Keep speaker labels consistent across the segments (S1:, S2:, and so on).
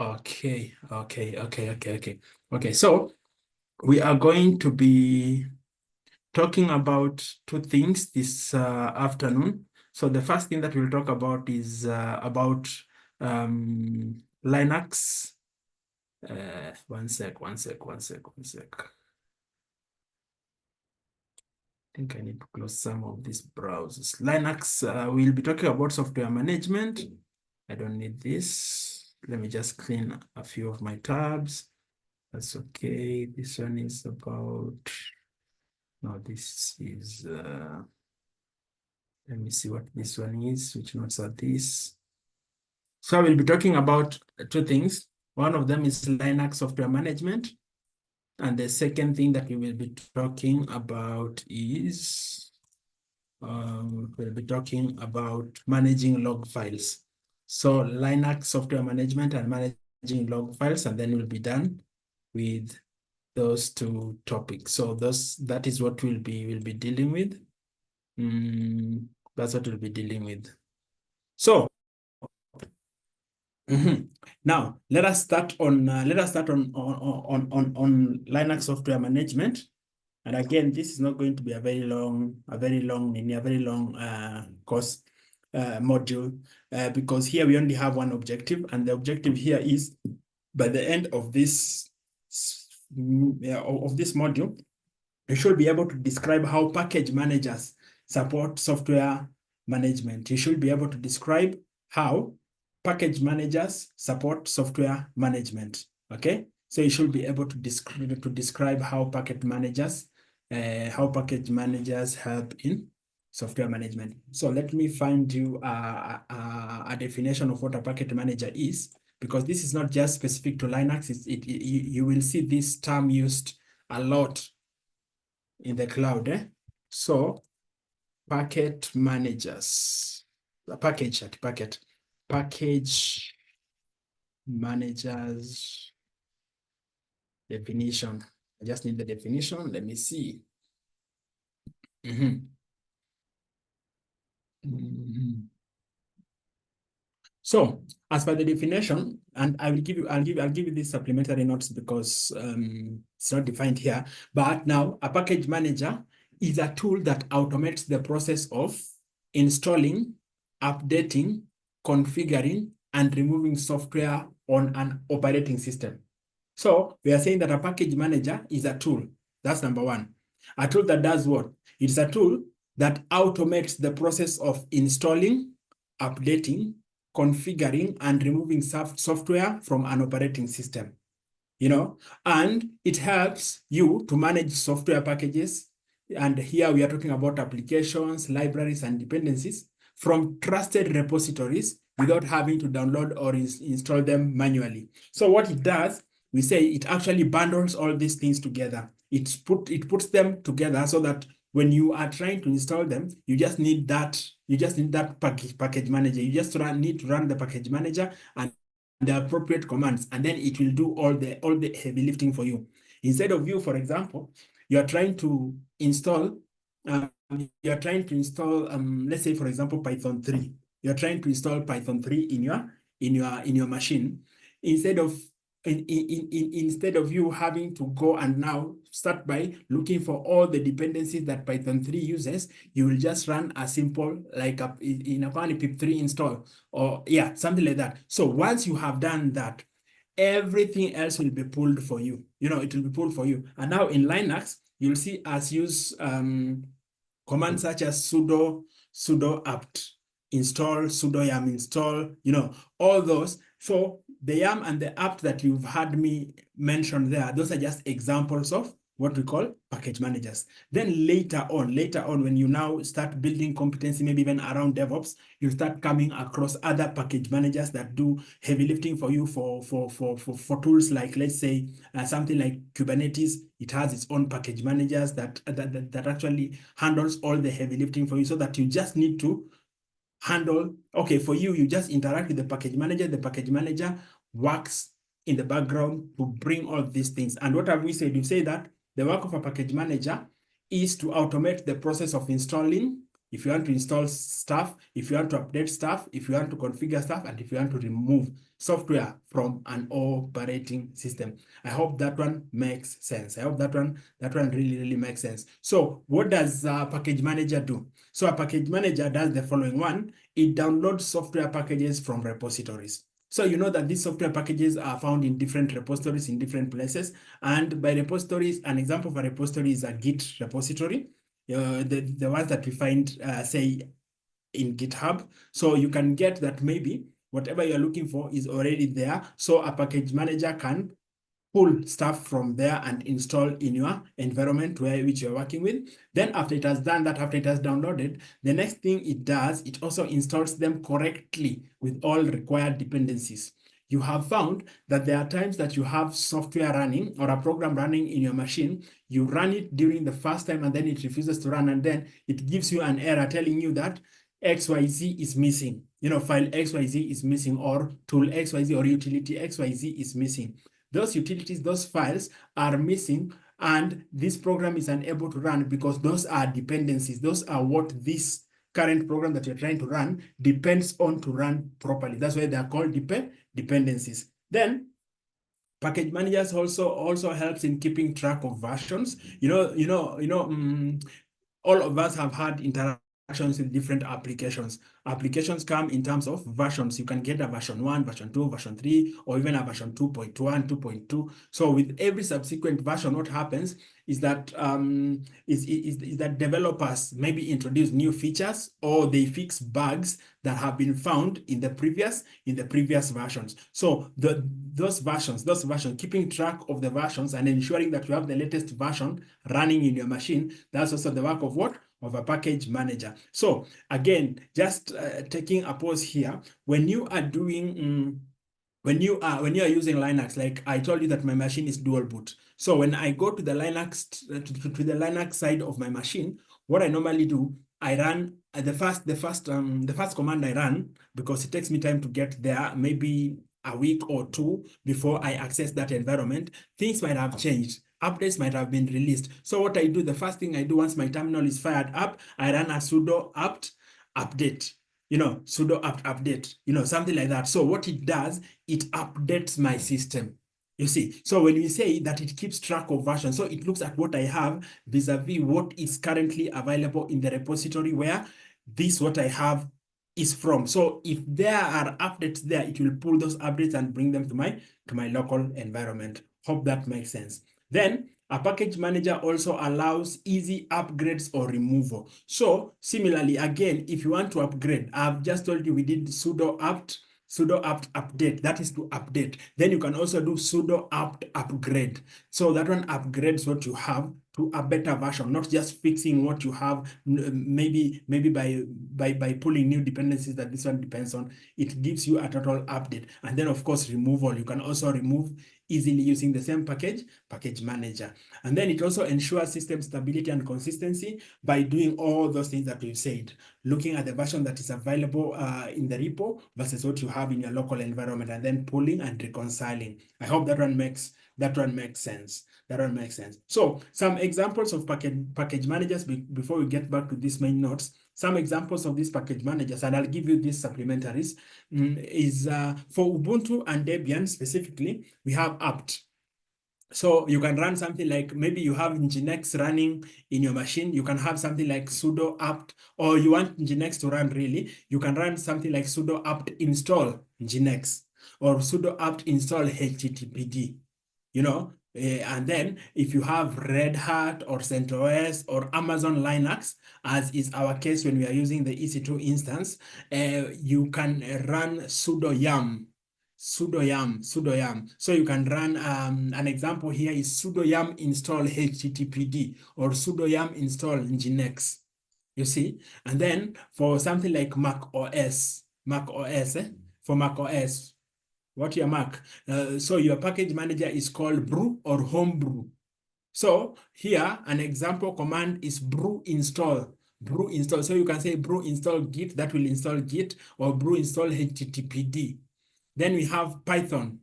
S1: Okay. So we are going to be talking about two things this afternoon. So the first thing that we'll talk about is about Linux. One sec. I think I need to close some of these browsers. Linux, we'll be talking about software management. I don't need this. Let me just clean a few of my tabs. That's okay. This one is about, no, this is, let me see what this one is, which notes are this. So I will be talking about two things. One of them is Linux software management. And the second thing that we will be talking about is, we'll be talking about managing log files. So Linux software management and managing log files, and then we'll be done with those two topics. So that is what we'll be dealing with. That's what we'll be dealing with. So now let us start on Linux software management. And again, this is not going to be a very long course module because here we only have one objective, and the objective here is by the end of this module, you should be able to describe how package managers support software management. You should be able to describe how package managers support software management. Okay, so you should be able to describe how package managers help in software management. So let me find you a definition of what a package manager is, because this is not just specific to Linux. You will see this term used a lot in the cloud. So package managers, package managers definition. I just need the definition. Let me see. So as per the definition, and I'll give you these supplementary notes because it's not defined here. But now a package manager is a tool that automates the process of installing, updating, configuring, and removing software on an operating system. So we are saying that a package manager is a tool. That's number one. A tool that does what? It's a tool that automates the process of installing, updating, configuring, and removing software from an operating system. And it helps you to manage software packages. And here we are talking about applications, libraries, and dependencies from trusted repositories without having to download or install them manually. So what it does, we say it actually bundles all these things together. It puts them together so that when you are trying to install them, you just need that package manager. You just need to run the package manager and the appropriate commands, and then it will do all the heavy lifting for you. Instead of you, for example, you are trying to install, let's say, for example, Python 3. You're trying to install Python 3 in your machine. Instead of you having to go and now start by looking for all the dependencies that Python 3 uses, you will just run a simple, like in a pip3 install, or something like that. So once you have done that, everything else will be pulled for you. It will be pulled for you. And now in Linux, you'll see us use commands such as sudo apt install, sudo yum install, all those. So the yum and the apt that you've had me mention there, those are just examples of what we call package managers. Then later on, when you now start building competency, maybe even around DevOps, you start coming across other package managers that do heavy lifting for you for tools like, let's say, something like Kubernetes. It has its own package managers that actually handles all the heavy lifting for you, so that you just need to handle, okay, for you just interact with the package manager. The package manager works in the background to bring all these things. And what have we said? We say that the work of a package manager is to automate the process of installing, if you want to install stuff, if you want to update stuff, if you want to configure stuff, and if you want to remove software from an operating system. I hope that one makes sense. I hope that one really makes sense. So what does a package manager do? So a package manager does the following one. It downloads software packages from repositories. So you know that these software packages are found in different repositories in different places. And by repositories, an example of a repository is a Git repository. The ones that we find, say, in GitHub. So you can get that maybe whatever you're looking for is already there. So a package manager can pull stuff from there and install in your environment which you're working with. Then after it has done that, after it has downloaded, the next thing it does, it also installs them correctly with all required dependencies. You have found that there are times that you have software running or a program running in your machine. You run it during the first time and then it refuses to run, and then it gives you an error telling you that XYZ is missing. File XYZ is missing, or tool XYZ or utility XYZ is missing. Those utilities, those files are missing, and this program is unable to run because those are dependencies. Those are what this current program that you're trying to run depends on to run properly. That's why they are called dependencies. Then package managers also helps in keeping track of versions. All of us have had interactions with different applications. Applications come in terms of versions. You can get a version 1, version 2, version 3, or even a version 2.1, 2.2. So with every subsequent version, what happens is that that developers maybe introduce new features, or they fix bugs that have been found in the previous versions. So those versions, keeping track of the versions and ensuring that you have the latest version running in your machine, that's also the work of what? Of a package manager. So again, just taking a pause here, when you are doing when you are using Linux, like I told you that my machine is dual boot. So when I go to the Linux to the Linux side of my machine, what I normally do, I run the first command I run, because it takes me time to get there, maybe a week or two before I access that environment. Things might have changed. Updates might have been released. So what I do, the first thing I do once my terminal is fired up, I run a sudo apt update. Sudo apt update, something like that. So what it does, it updates my system. You see, so when we say that it keeps track of versions, so it looks at what I have vis-a-vis what is currently available in the repository where this what I have is from. So if there are updates there, it will pull those updates and bring them to my local environment. Hope that makes sense. Then a package manager also allows easy upgrades or removal. So similarly, again, if you want to upgrade, I've just told you we did sudo apt update, that is to update. Then you can also do sudo apt upgrade. So that one upgrades what you have to a better version, not just fixing what you have, maybe by pulling new dependencies that this one depends on. It gives you a total update. And then of course, removal. You can also remove easily using the same package manager. And then it also ensures system stability and consistency by doing all those things that we've said, looking at the version that is available in the repo versus what you have in your local environment, and then pulling and reconciling. I hope that one makes sense. So some examples of package managers before we get back to these main notes. Some examples of these package managers, and I'll give you these supplementaries, is for Ubuntu and Debian specifically, we have apt. So you can run something like, maybe you have Nginx running in your machine. You can have something like sudo apt, or you want Nginx to run really, you can run something like sudo apt install Nginx, or sudo apt install HTTPD, and then if you have Red Hat or CentOS or Amazon Linux, as is our case when we are using the EC2 instance, you can run sudo yum. So you can run, an example here is sudo yum install HTTPD, or sudo yum install Nginx, you see. And then for something like Mac OS, for Mac OS, what your Mac, so your package manager is called brew or homebrew. So here an example command is brew install. So you can say brew install git, that will install git, or brew install HTTPD. Then we have Python.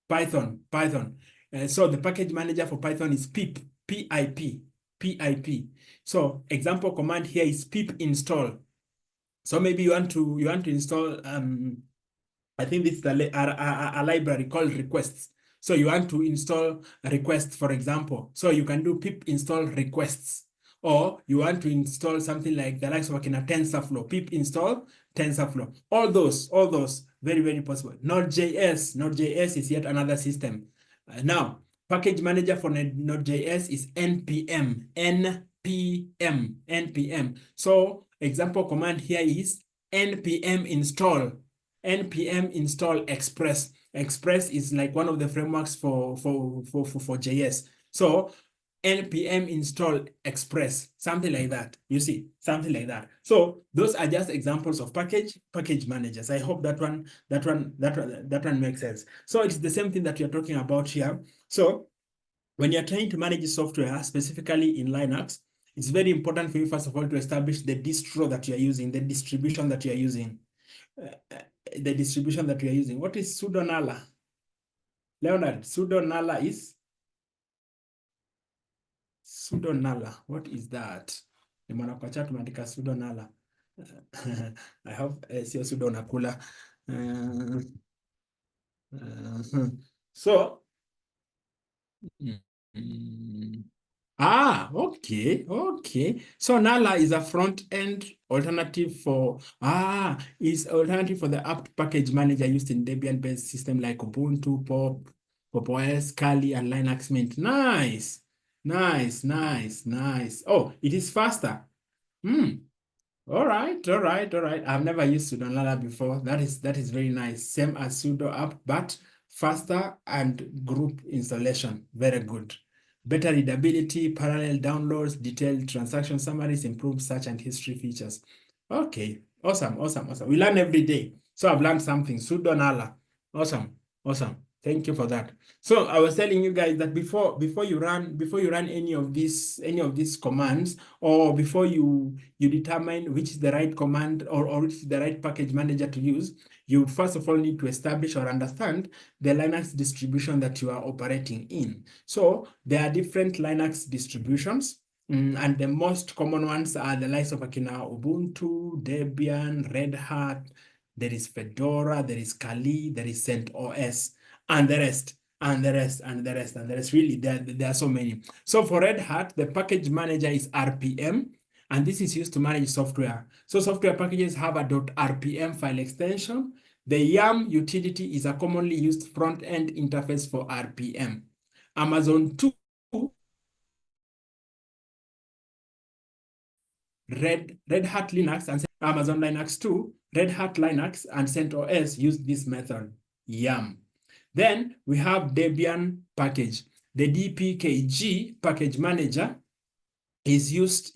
S1: So the package manager for Python is pip, PIP. PIP. So example command here is pip install. So maybe you want to install I think this is a library called requests. So you want to install a request, for example. So you can do pip install requests. Or you want to install something like the likes of TensorFlow, pip install TensorFlow. All those, very, very possible. Node.js is yet another system. Now, package manager for Node.js is npm. So example command here is npm install Express. Express is like one of the frameworks for JS. So npm install Express, something like that. You see, something like that. So those are just examples of package managers. I hope that one makes sense. So it's the same thing that you're talking about here. So when you're trying to manage software, specifically in Linux, it's very important for you, first of all, to establish the distro that you're using, the distribution that you're using. What is sudo nala? Leonard, sudo nala is? Sudo nala, what is that? Nimeona kwa chat umeandika sudo nala. I hope sio sudo nakula. So, okay. So Nala is a front-end alternative for the apt package manager used in Debian-based system like Ubuntu, Pop OS, Kali, and Linux Mint. Nice. Oh, it is faster. All right. I've never used sudo nala before. That is very nice. Same as sudo apt, but faster and group installation. Very good. Better readability, parallel downloads, detailed transaction summaries, improved search and history features. Okay, awesome. We learn every day. So I've learned something. Sudo nala. Awesome. Thank you for that. So I was telling you guys that before you run any of these commands, or before you determine which is the right command or which is the right package manager to use, you first of all need to establish or understand the Linux distribution that you are operating in. So there are different Linux distributions, and the most common ones are the likes of Ubuntu, Debian, Red Hat. There is Fedora, there is Kali, there is CentOS, and the rest. Really, there are so many. So for Red Hat, the package manager is RPM, and this is used to manage software. So software packages have a .rpm file extension. The YAM utility is a commonly used front-end interface for RPM. Amazon 2, Red Hat Linux, and Amazon Linux 2, Red Hat Linux, and CentOS use this method, YAM. Then we have Debian package. The DPKG package manager is used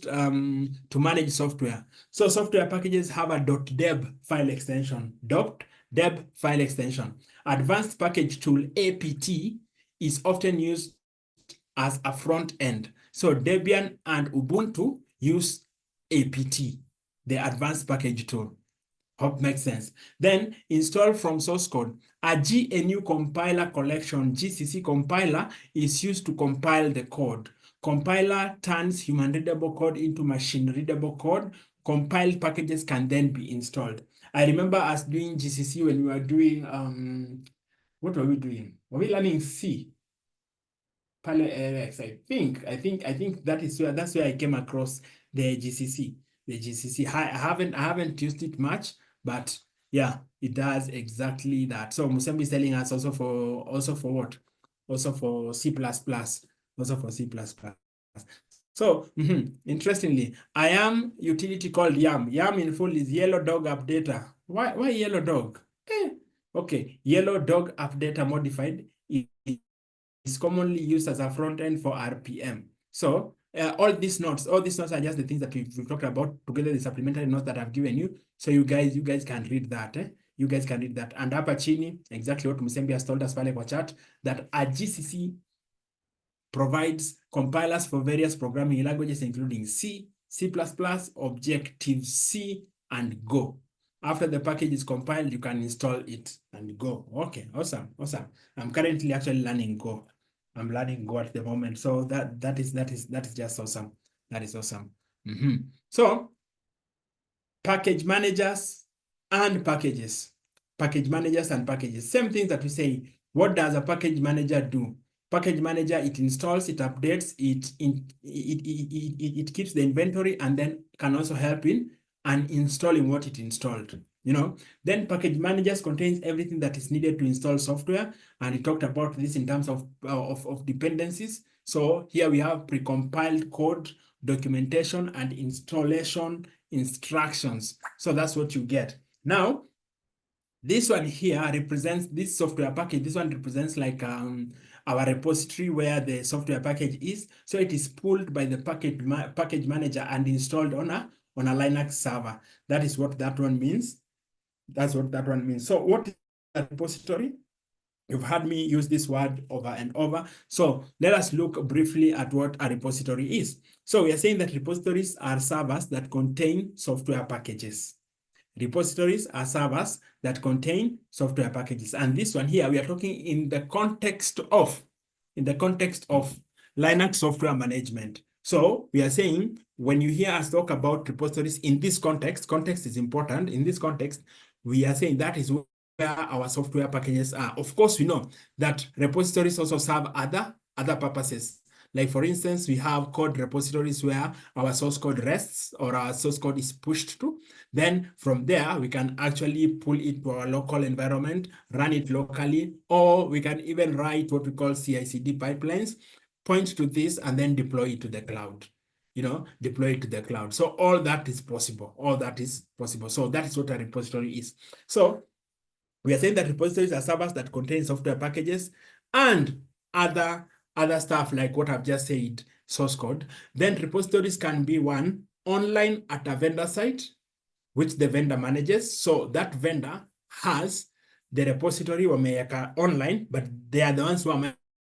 S1: to manage software. So software packages have a .deb file extension. .deb file extension. Advanced package tool APT is often used as a front end. So Debian and Ubuntu use APT, the advanced package tool. Hope makes sense. Then install from source code. A GNU compiler collection, GCC compiler, is used to compile the code. Compiler turns human-readable code into machine-readable code. Compiled packages can then be installed. I remember us doing GCC when we were doing, what were we doing? Were we learning C? PaleRX, I think that's where I came across the GCC. I haven't used it much, but yeah, it does exactly that. So Musembi is telling us also for what? Also for C++. So interestingly, I am utility called YAM. YAM in full is Yellow Dog Updater. Why Yellow Dog? Okay, Yellow Dog Updater modified is commonly used as a front end for RPM. So all these notes are just the things that we've talked about together, the supplementary notes that I've given you. So you guys can read that. You guys can read that. And hapa chini, exactly what Musembi has told us pale kwa chat, that a GCC provides compilers for various programming languages, including C, C++, Objective-C, and Go. After the package is compiled, you can install it and go. Okay, awesome. I'm currently actually learning Go. I'm learning Go at the moment. So that is just awesome. That is awesome. So package managers and packages. Package managers and packages. Same things that we say. What does a package manager do? Package manager, it installs, it updates, it keeps the inventory, and then can also help in and installing what it installed. Then package managers contains everything that is needed to install software, and we talked about this in terms of dependencies. So here we have precompiled code, documentation, and installation instructions. So that's what you get. Now, this one here represents this software package. This one represents like our repository where the software package is. So it is pulled by the package manager and installed on a Linux server. That is what that one means. That's what that one means. So what is a repository? You've heard me use this word over and over. So let us look briefly at what a repository is. So we are saying that repositories are servers that contain software packages. Repositories are servers that contain software packages. And this one here, we are talking in the context of Linux software management. So we are saying when you hear us talk about repositories in this context is important. In this context, we are saying that is where our software packages are. Of course, we know that repositories also serve other purposes. Like for instance, we have code repositories where our source code rests or our source code is pushed to. Then from there, we can actually pull it to our local environment, run it locally, or we can even write what we call CI/CD pipelines, point to this, and then deploy it to the cloud. Deploy it to the cloud. So all that is possible. All that is possible. So that is what a repository is. So we are saying that repositories are servers that contain software packages and other stuff like what I've just said, source code. Then repositories can be one online at a vendor site, which the vendor manages. So that vendor has the repository or online, but they are the ones who are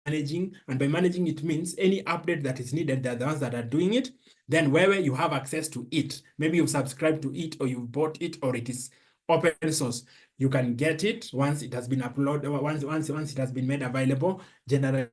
S1: managing. And by managing, it means any update that is needed, they're the ones that are doing it. Then wherever you have access to it, maybe you subscribe to it or you bought it or it is open source, you can get it once it has been uploaded, once it has been made available generally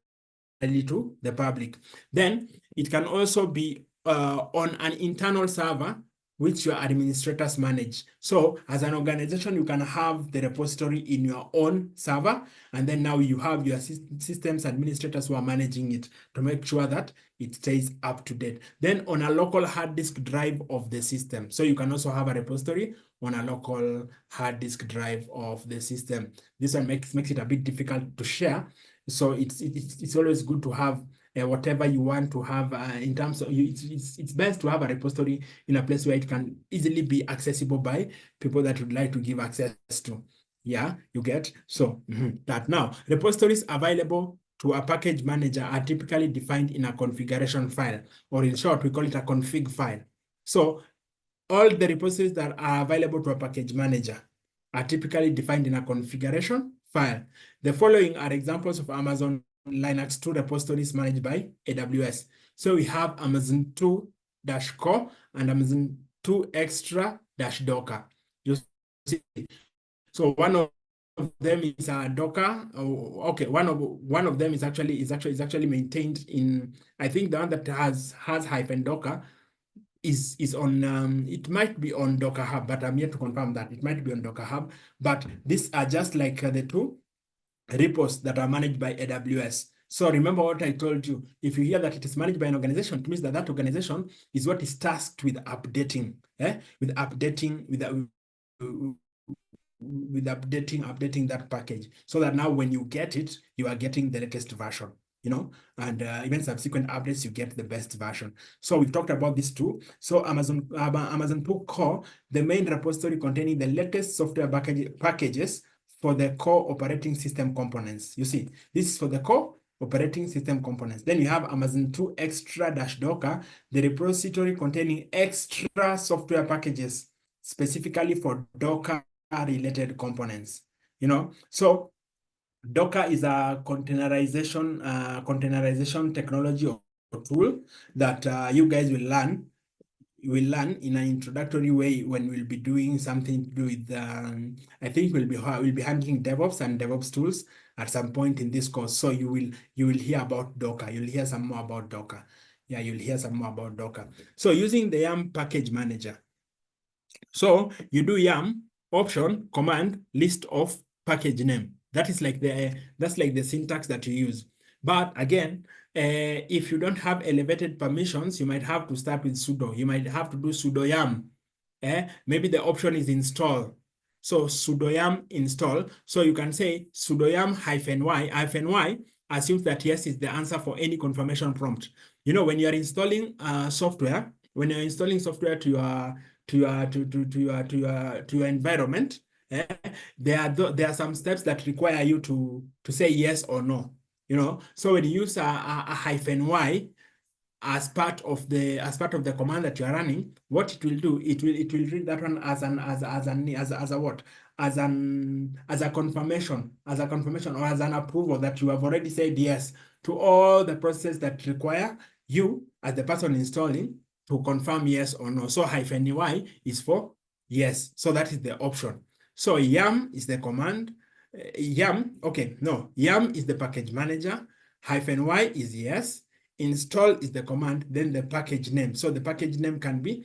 S1: to the public. Then it can also be on an internal server which your administrators manage. So as an organization, you can have the repository in your own server, and then now you have your systems administrators who are managing it to make sure that it stays up to date. Then on a local hard disk drive of the system. So you can also have a repository on a local hard disk drive of the system. This one makes it a bit difficult to share. So it's always good to have whatever you want to have in terms of it's best to have a repository in a place where it can easily be accessible by people that would like to give access to. Yeah, you get? So that now repositories available to a package manager are typically defined in a configuration file, or in short, we call it a config file. So all the repositories that are available to a package manager are typically defined in a configuration file. The following are examples of Amazon Linux 2 repositories managed by AWS. So we have Amazon 2-core and Amazon 2 extra-docker. You see, so one of them is a Docker. Okay, one of them is actually maintained in, I think the one that has -docker is on it might be on Docker Hub, but I'm yet to confirm that. It might be on Docker Hub, but these are just like the two repos that are managed by AWS. So remember what I told you. If you hear that it is managed by an organization, it means that that organization is what is tasked with updating, with updating that package, so that now when you get it, you are getting the latest version, and even subsequent updates, you get the best version. So we've talked about this too. So Amazon 2 core, the main repository containing the latest software packages for the core operating system components. You see, this is for the core operating system components. Then you have Amazon 2 extra-docker, the repository containing extra software packages specifically for Docker related components. So Docker is a containerization technology or tool that you guys will learn we'll learn in an introductory way when we'll be doing something to do with, I think we'll be handling DevOps and DevOps tools at some point in this course. So you will hear about Docker. You'll hear some more about Docker. Yeah, you'll hear some more about Docker. So using the YAM package manager. So you do YAM option command list of package name. That's like the syntax that you use. But again, if you don't have elevated permissions, you might have to start with sudo. You might have to do sudo yam. Maybe the option is install. So sudo yam install. So you can say sudo yam -y assumes that yes is the answer for any confirmation prompt. You know, when you are installing software, when you're installing software to your environment, there are some steps that require you to say yes or no. You know, so when you use a -y as part of the command that you are running, what it will do, it will read that one as a confirmation, or as an approval that you have already said yes to all the processes that require you as the person installing to confirm yes or no. So -y is for yes. So that is the option. So yam is the command. Yam is the package manager. -y is yes. Install is the command, then the package name. So the package name can be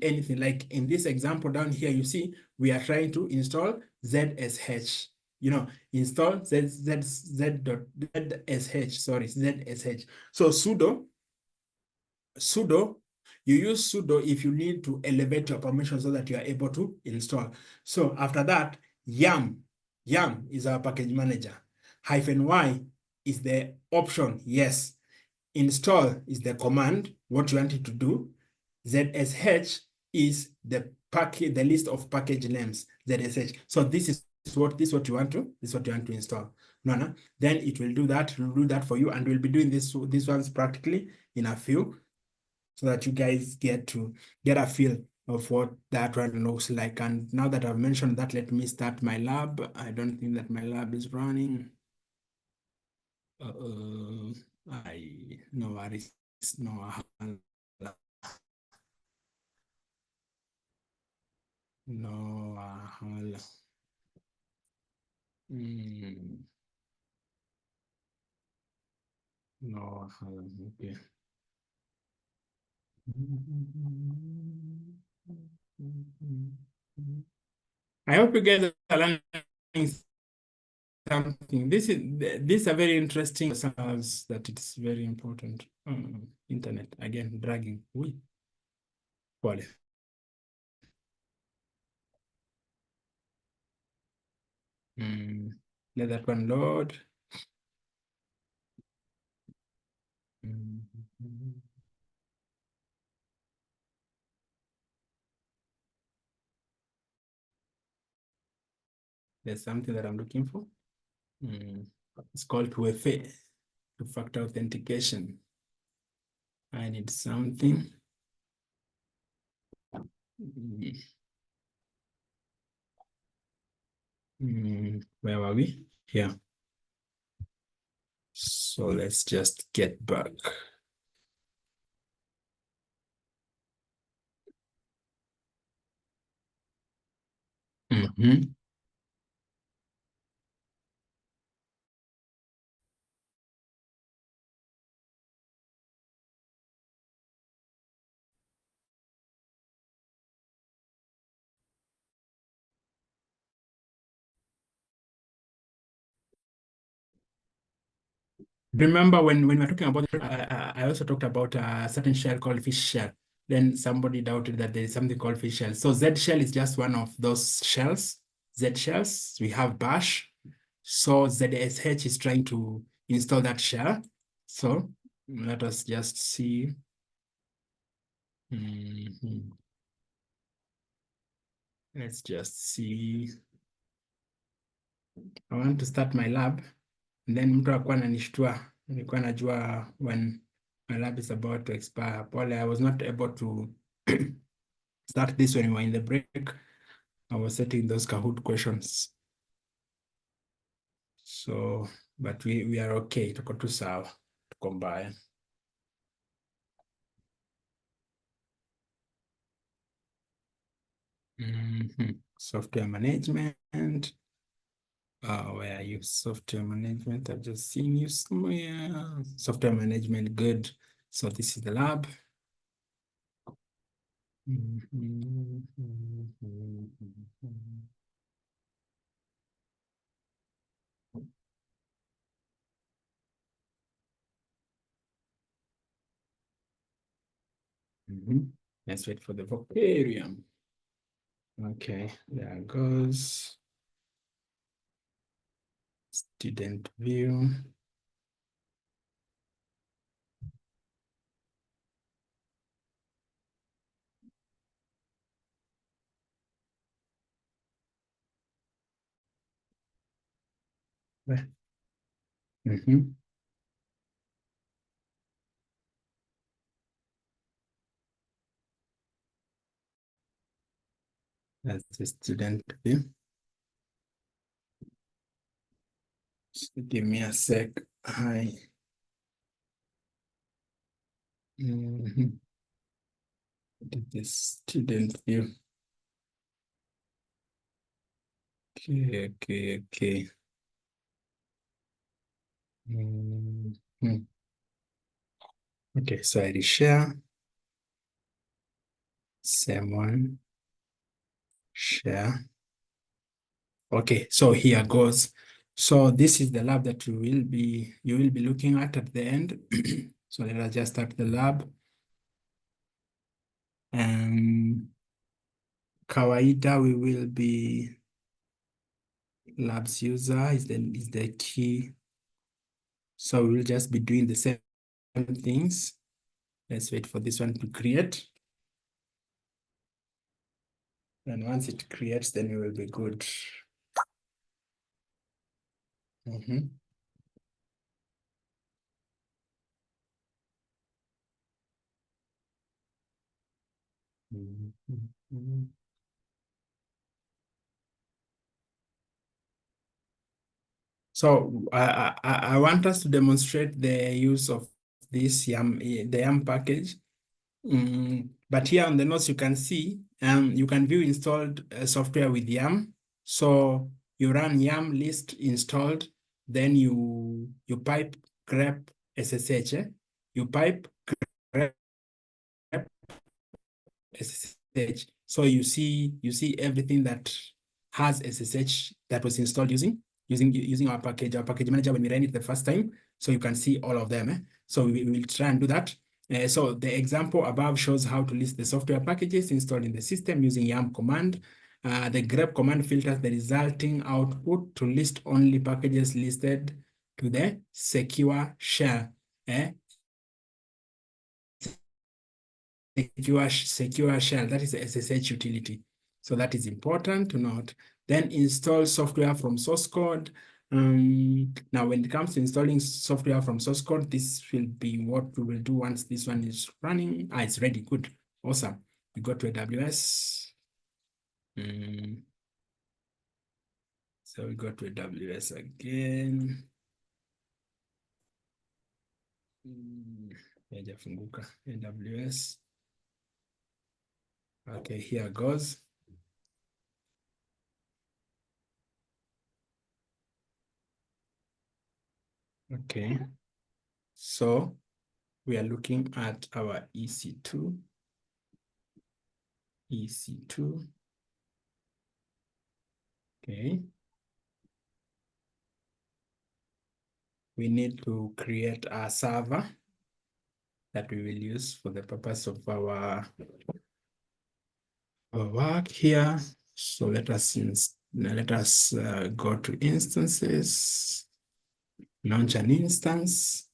S1: anything. Like in this example down here, you see we are trying to install ZSH. You know, install ZSH. So sudo, you use sudo if you need to elevate your permission so that you are able to install. So after that, yam is our package manager. -y is the option, yes. Install is the command, what you want it to do. ZSH is the list of package names, ZSH. So this is what you want to install. No. Then it will do that for you, and we'll be doing these ones practically in a few, so that you guys get a feel of what that one looks like. And now that I've mentioned that, let me start my lab. I don't think that my lab is running. No worries. No, okay. I hope you guys are learning something. This is a very interesting sounds that it's very important. Internet again dragging. Let that one load. There's something that I'm looking for. It's called 2FA, 2-factor authentication. I need something. Where were we? Here. So let's just get back. Remember when we were talking about, I also talked about a certain shell called fish shell. Then somebody doubted that there is something called fish shell. So Z shell is just one of those shells. Z shells, we have bash. So ZSH is trying to install that shell. So let us just see. Let's just see. I want to start my lab. And then mtu akuwa ananishtua. Nilikuwa najua when my lab is about to expire. Paul, I was not able to start this when we were in the break. I was setting those Kahoot questions. So, but we are okay. Tuko tu sawa. Tuko mbaya. Software management. Where are you? Software management. I've just seen you somewhere. Software management, good. So this is the lab. Let's wait for the vocarium. Okay, there goes. Student view. That's the student view. So give me a sec. Hi. The student view. Okay. Okay, so I reshare. Same one. Share. Okay, so here goes. So this is the lab that you will be looking at the end. So let us just start the lab. Kawaida, we will be labs user is the key. So we'll just be doing the same things. Let's wait for this one to create. And once it creates, then we will be good. So I want us to demonstrate the use of this the YAM package. But here on the notes, you can see, you can view installed software with YAM. So you run YAM list installed, then you pipe grep SSH. You pipe grep SSH. So you see everything that has SSH that was installed using our package manager when we ran it the first time. So you can see all of them. So we will try and do that. So the example above shows how to list the software packages installed in the system using YAM command. The grep command filters the resulting output to list only packages listed to the secure shell. Secure shell, that is the SSH utility. So that is important to note. Then install software from source code. Now, when it comes to installing software from source code, this will be what we will do once this one is running. It's ready. Good. Awesome. We go to AWS. So we go to AWS again. AWS. Okay, here goes. Okay. So we are looking at our EC2. Okay. We need to create a server that we will use for the purpose of our work here. So let us go to instances, launch an instance.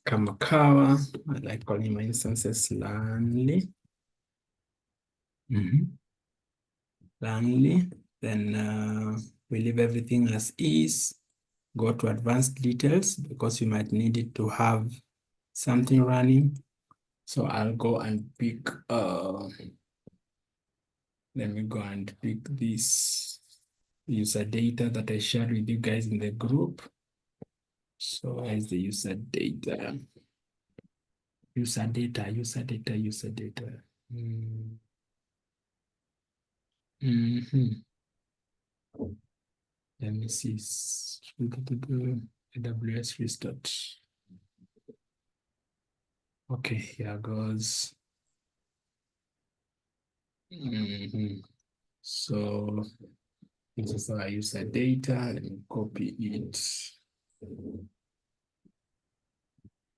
S1: Kamakawa. I like calling my instances Langley. Langley. Then we leave everything as is. Go to advanced details because you might need it to have something running. So I'll go and pick, let me go and pick this user data that I shared with you guys in the group. So where's the user data? User data, user data, user data. Let me see. AWS restart. Okay, here goes. So this is our user data. Let me copy it.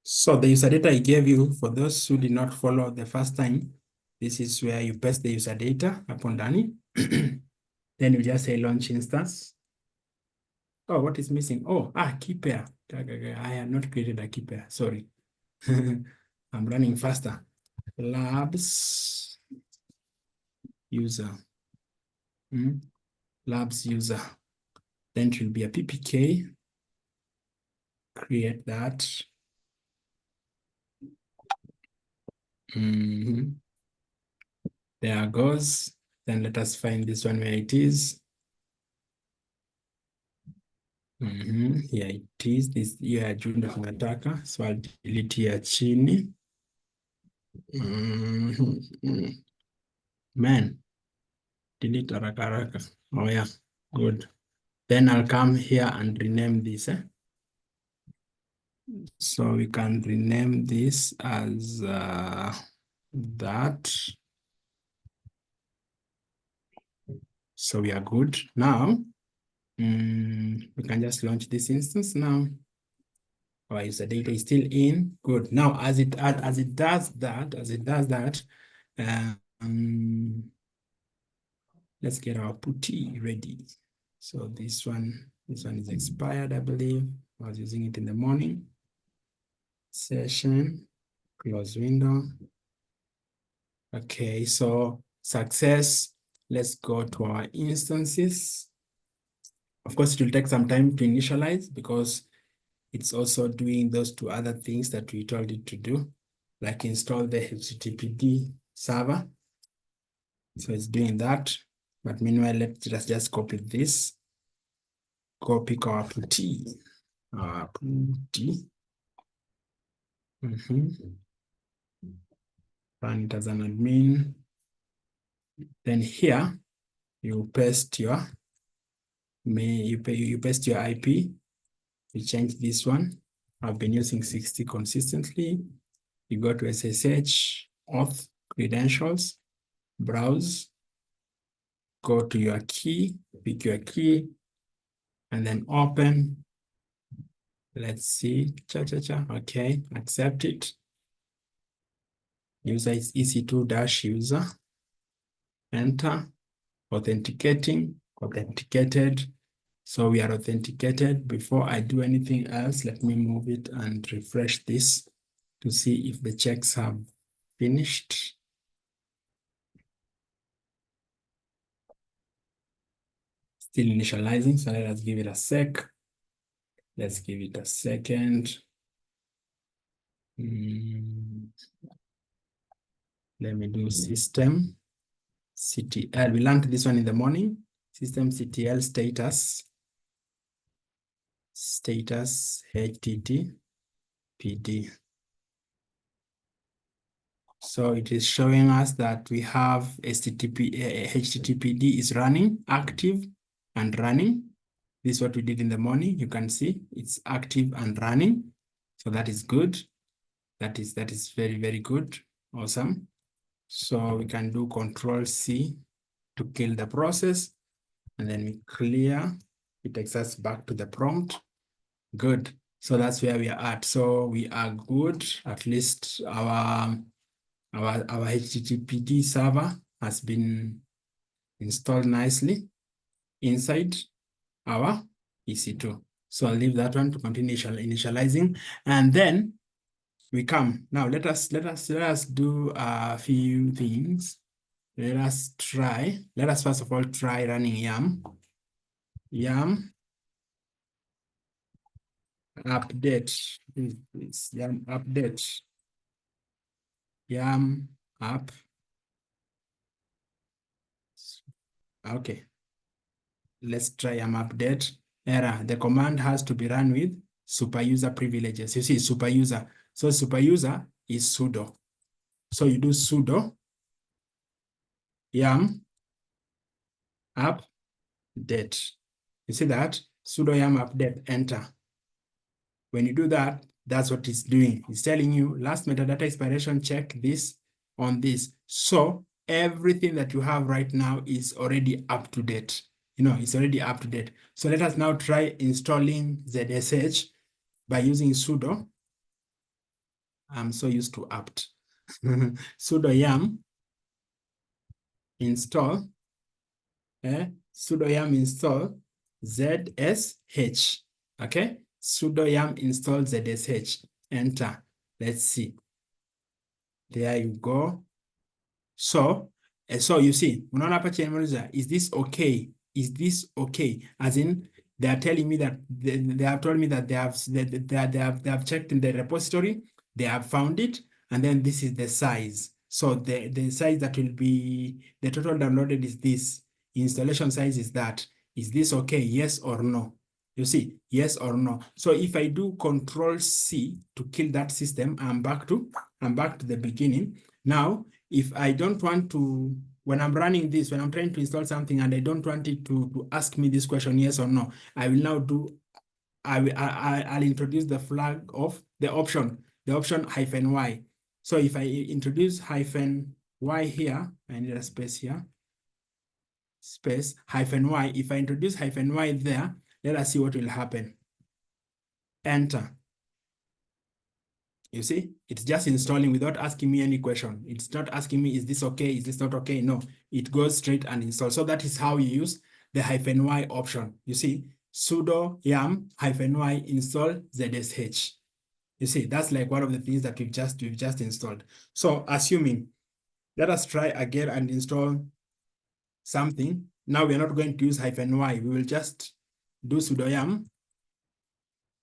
S1: So the user data I gave you, for those who did not follow the first time, this is where you paste the user data upon done it. Then you just say launch instance. Oh, what is missing? Oh, key pair. I have not created a key pair. Sorry. I'm running faster. Labs user. Labs user. Then it will be a PPK. Create that. There goes. Then let us find this one where it is. Here it is. This here Junda tunataka. So I'll delete here chini. Man, delete haraka haraka. Oh yeah, good. Then I'll come here and rename this. So we can rename this as that. So we are good. Now, we can just launch this instance now. Our user data is still in. Good. Now, as it does that, let's get our putty ready. So this one is expired, I believe. I was using it in the morning. Session, close window. Okay, so success. Let's go to our instances. Of course, it will take some time to initialize because it's also doing those two other things that we told it to do, like install the HTTPD server. So it's doing that. But meanwhile, let's just copy this. Copy our putty. Our putty. Run it as an admin. Then here, you paste your you paste your IP. You change this one. I've been using 60 consistently. You go to SSH, auth, credentials, browse, go to your key, pick your key, and then open. Let's see, okay, accept it. User is EC2-user, enter, authenticating, authenticated. So we are authenticated. Before I do anything else, let me move it and refresh this to see if the checks have finished. Still initializing, so let us give it a sec. Let's give it a second. Let me do system CTL. We learned this one in the morning. System CTL status HTTPD. So it is showing us that we have HTTPD is running, active and running. This is what we did in the morning. You can see it's active and running. So that is good. That is very, very good. Awesome. So we can do Control-C to kill the process. And then we clear. It takes us back to the prompt. Good. So that's where we are at. So we are good. At least our HTTPD server has been installed nicely inside our EC2. So I'll leave that one to continue initializing. And then we come. Now let us do a few things. Let us first of all try running YAM update. It's YAM update. YAM app. Okay. Let's try YAM update. Error. The command has to be run with super user privileges. You see, super user. So super user is sudo. So you do sudo yum update. You see that? Sudo yum update, enter. When you do that, that's what it's doing. It's telling you last metadata expiration, check this on this. So everything that you have right now is already up to date. It's already up to date. So let us now try installing ZSH by using sudo. I'm so used to apt. Sudo yum install, sudo yum install ZSH, okay? Sudo yum install ZSH, enter. Let's see. There you go. So you see, unaona hapa chini nimeuliza, is this okay? Is this okay? As in, they are telling me that they have told me that they have checked in the repository, they have found it, and then this is the size. So the size that will be the total downloaded is this. Installation size is that. Is this okay? Yes or no? You see, yes or no. So if I do Control C to kill that system, I'm back to the beginning. Now, if I don't want to, when I'm running this, when I'm trying to install something and I don't want it to ask me this question, yes or no, I will now do, I'll introduce the flag of the option -y. So if I introduce -y here, I need a space here, space -y. If I introduce -y there, let us see what will happen. Enter. You see, it's just installing without asking me any question. It's not asking me, is this okay? Is this not okay? No, it goes straight and install. So that is how you use the -y option. You see, sudo yum -y install ZSH. You see, that's like one of the things that we've just installed. So assuming, let us try again and install something. Now we're not going to use -y. We will just do sudo yum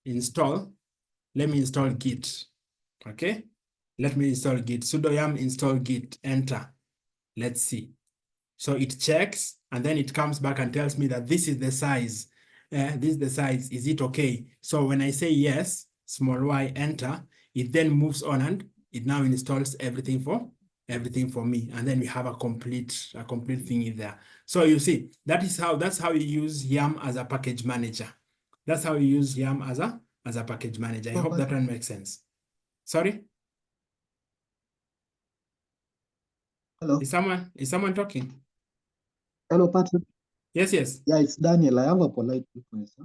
S1: install. Let me install git. Okay, let me install git. Sudo yum install git, enter. Let's see. So it checks and then it comes back and tells me that this is the size. This is the size. Is it okay? So when I say yes, small y, enter, it then moves on and it now installs everything for me. And then we have a complete thing in there. So you see, that's how you use yum as a package manager. That's how you use yum as a package manager. I hope that one makes sense. Sorry?
S2: Hello.
S1: Is someone talking?
S2: Hello, Patrick.
S1: Yes.
S2: Yeah, it's Daniel. I have a polite request.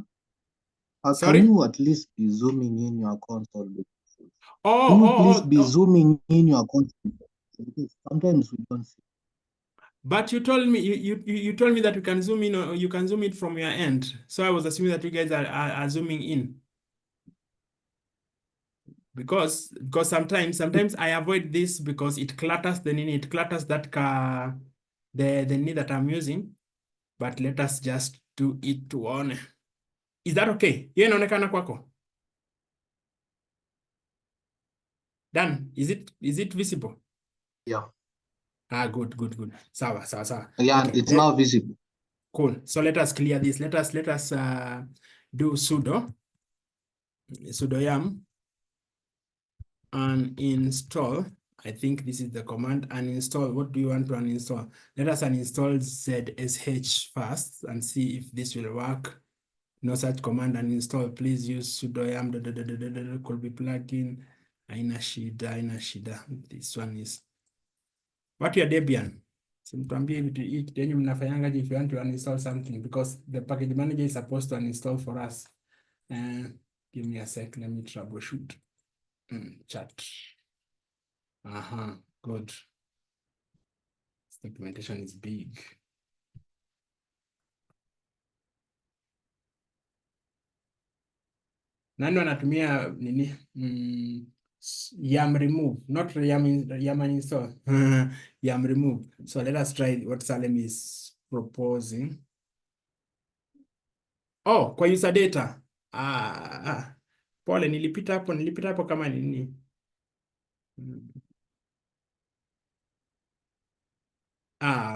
S1: Sorry?
S2: Can you at least be zooming in your console?
S1: Oh,
S2: Can you please be zooming in your console? Because sometimes we don't see.
S1: But you told me you told me that you can zoom in, or you can zoom it from your end. So I was assuming that you guys are zooming in. Because sometimes I avoid this because it clutters the knee that I'm using. But let us just do it to one. Is that okay? Hiyo inaonekana kwako? Dan, is it visible?
S2: Yeah.
S1: Good. Sawa.
S2: Yeah,
S1: Okay,
S2: it's now visible.
S1: cool. So let us clear this. Let us do sudo yum uninstall. I think this is the command, uninstall. What do you want to uninstall? Let us uninstall ZSH first and see if this will work. No such command uninstall. Please use sudo yum could be plugin. Aina shida. This one is what your Debian. Simtuambie vitu hii kitu yenye mnafanyangaje if you want to uninstall something, because the package manager is supposed to uninstall for us. Give me a sec, let me troubleshoot. Chat. Good. This documentation is big. Nani anatumia nini? Yum remove, not yum uninstall. Yum remove. So let us try what Salem is proposing. Oh, kwa user data. Pole, nilipita hapo kama nini.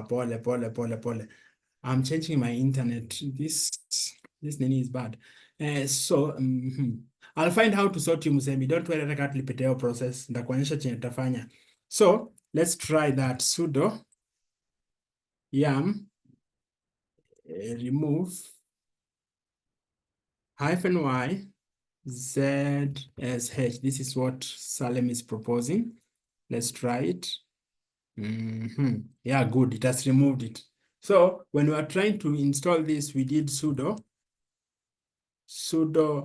S1: Pole. I'm changing my internet. This nini is bad. I'll find how to sort you Musemi. Don't worry, nataka tulipiteo process. Ndakuonyesha chenye tutafanya. So let's try that. Sudo yum remove -y ZSH. This is what Salem is proposing. Let's try it. Yeah, good. It has removed it. So when we are trying to install this, we did sudo.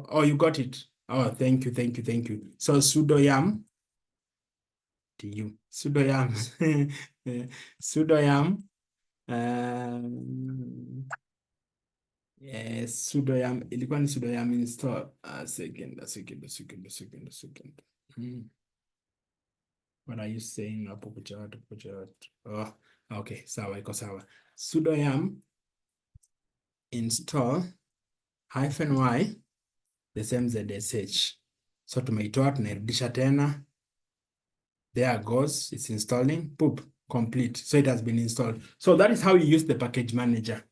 S1: Oh, you got it. Oh, thank you. So sudo yum sudo yum sudo yum sudo yum ilikuwa ni sudo yum install a second. What are you saying? Oh, okay, sawa, iko sawa. Sudo yum install -y the same ZSH. So tumeitoa, tunairudisha tena. There goes, it's installing, poop, complete. So it has been installed. So that is how you use the package manager.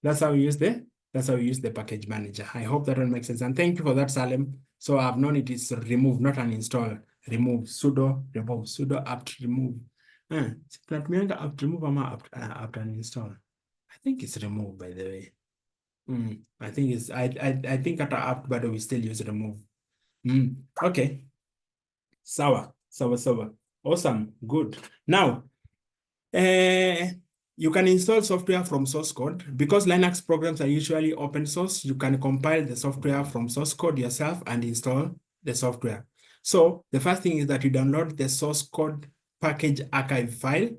S1: That's how you use the package manager. I hope that one makes sense. And thank you for that, Salem. So I've known it is remove, not uninstall. Remove, sudo remove, sudo apt remove. That apt remove ama apt uninstall. I think it's remove, by the way. I think it's I think at apt, but we still use remove. Okay. Sawa. Awesome. Good. Now, you can install software from source code. Because Linux programs are usually open source, you can compile the software from source code yourself and install the software. So the first thing is that you download the source code package archive file.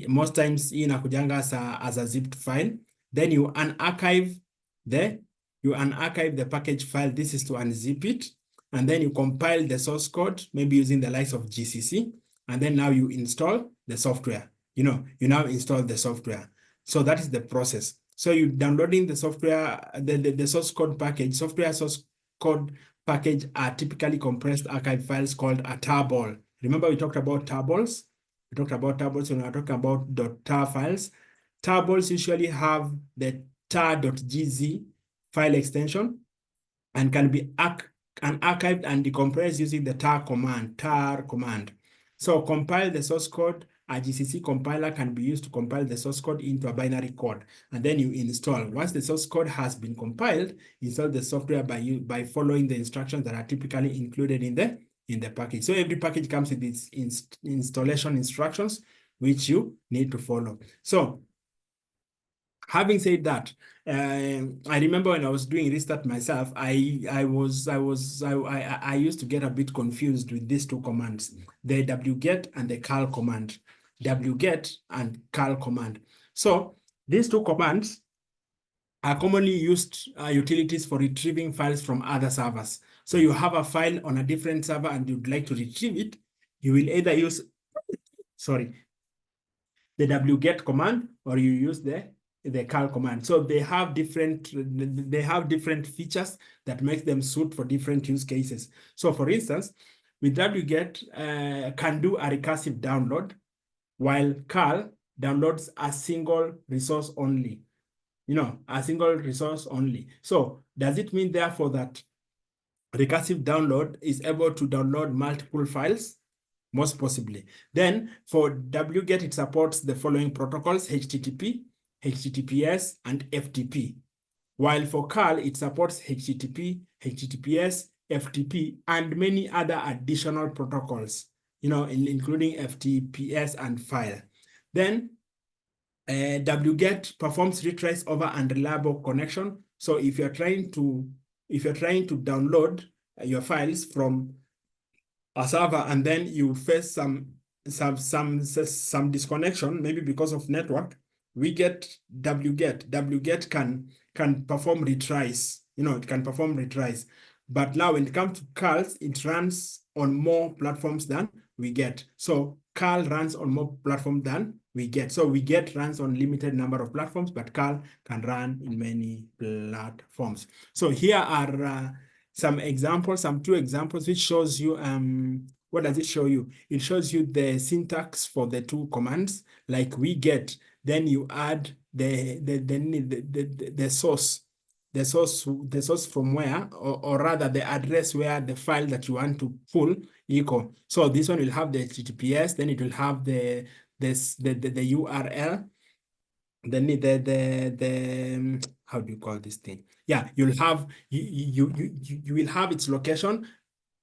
S1: Most times inakujanga as a zipped file. Then you unarchive the package file. This is to unzip it. And then you compile the source code, maybe using the likes of GCC. And then now you install the software. You now install the software. So that is the process. So you downloading the software, the source code package, software source code package are typically compressed archive files called a tarball. Remember we talked about tarballs? We talked about tarballs when we were talking about .tar files. Tarballs usually have the tar.gz file extension and can be archived and decompressed using the tar command. So compile the source code. A GCC compiler can be used to compile the source code into a binary code, and then you install. Once the source code has been compiled, install the software by following the instructions that are typically included in the package. So every package comes with its installation instructions, which you need to follow. So having said that, I remember when I was doing restart myself, I used to get a bit confused with these two commands, the wget and the curl command. Wget and curl command. So these two commands are commonly used utilities for retrieving files from other servers. So you have a file on a different server and you'd like to retrieve it, you will either use, the wget command, or you use the curl command. So they have different features that make them suit for different use cases. So for instance, with wget can do a recursive download, while curl downloads a single resource only. A single resource only. So does it mean therefore that recursive download is able to download multiple files? Most possibly. Then for wget, it supports the following protocols: HTTP, HTTPS, and FTP. While for curl, it supports HTTP, HTTPS, FTP, and many other additional protocols, including FTPS and file. Then wget performs retrace over unreliable connection. So if you're trying to download your files from a server and then you face some disconnection, maybe because of network, we get wget. Wget can perform retrace. It can perform retrace. But now when it comes to curls, it runs on more platforms than wget. So curl runs on more platforms than wget. So wget runs on limited number of platforms, but curl can run in many platforms. So here are some two examples, which shows you what does it show you? It shows you the syntax for the two commands. Like wget, then you add the source the source from where, or rather the address where the file that you want to pull equal. So this one will have the HTTPS, then it will have the URL, then how do you call this thing? Yeah, you'll have you will have its location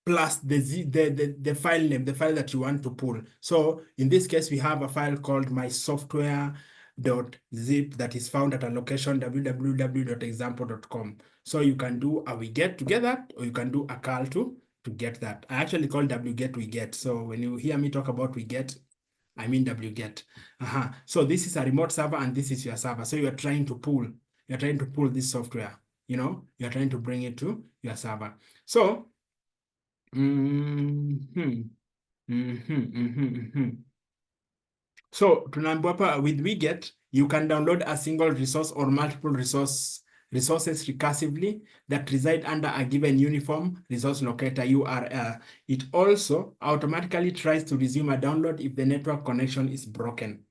S1: plus the file name, the file that you want to pull. So in this case, we have a file called mysoftware.zip that is found at a location www.example.com. So you can do a wget to get that, or you can do a curl to get that. I actually call wget wget. So when you hear me talk about wget, I mean wget. So this is a remote server and this is your server. So you're trying to pull this software, you're trying to bring it to your server. So so tunaambiwa hapa with wget you can download a single resource or multiple resources recursively that reside under a given uniform resource locator URL. It also automatically tries to resume a download if the network connection is broken.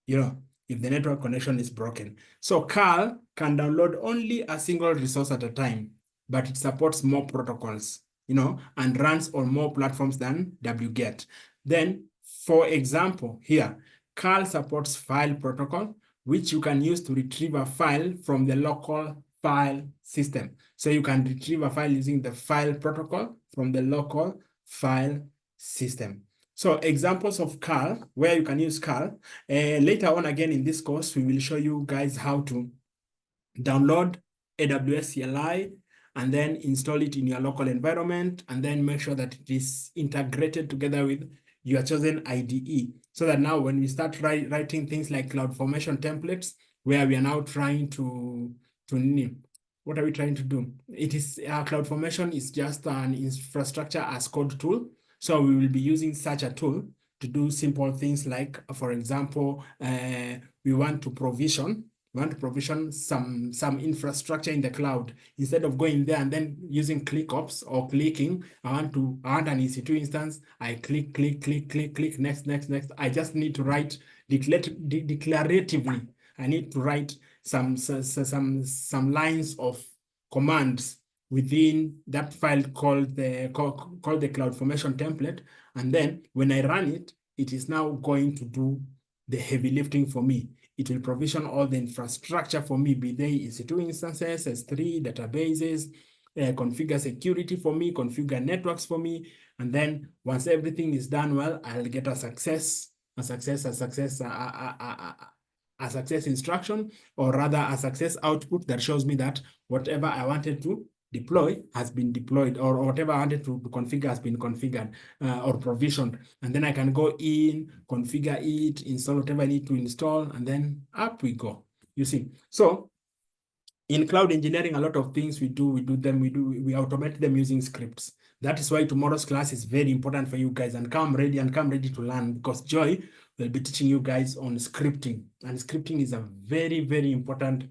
S1: If the network connection is broken. So curl can download only a single resource at a time, but it supports more protocols, and runs on more platforms than wget. Then, for example, here, curl supports file protocol, which you can use to retrieve a file from the local file system. So you can retrieve a file using the file protocol from the local file system. So examples of curl, where you can use curl. Later on again in this course, we will show you guys how to download AWS CLI and then install it in your local environment, and then make sure that it is integrated together with your chosen IDE. So that now when we start writing things like CloudFormation templates, where we are now trying to what are we trying to do? It is CloudFormation is just an infrastructure as code tool. So we will be using such a tool to do simple things like, for example, we want to provision some infrastructure in the cloud. Instead of going there and then using ClickOps or clicking, I want an EC2 instance. I click, next. I just need to write declaratively. I need to write some lines of commands within that file called the CloudFormation template. And then when I run it, it is now going to do the heavy lifting for me. It will provision all the infrastructure for me, be they EC2 instances, S3 databases, configure security for me, configure networks for me. And then once everything is done well, I'll get a success instruction, or rather a success output that shows me that whatever I wanted to deploy has been deployed, or whatever I wanted to configure has been configured or provisioned. And then I can go in, configure it, install whatever I need to install, and then up we go. You see, so in cloud engineering, a lot of things we automate them using scripts. That is why tomorrow's class is very important for you guys, and come ready to learn, because Joy will be teaching you guys on scripting, and scripting is a very, very important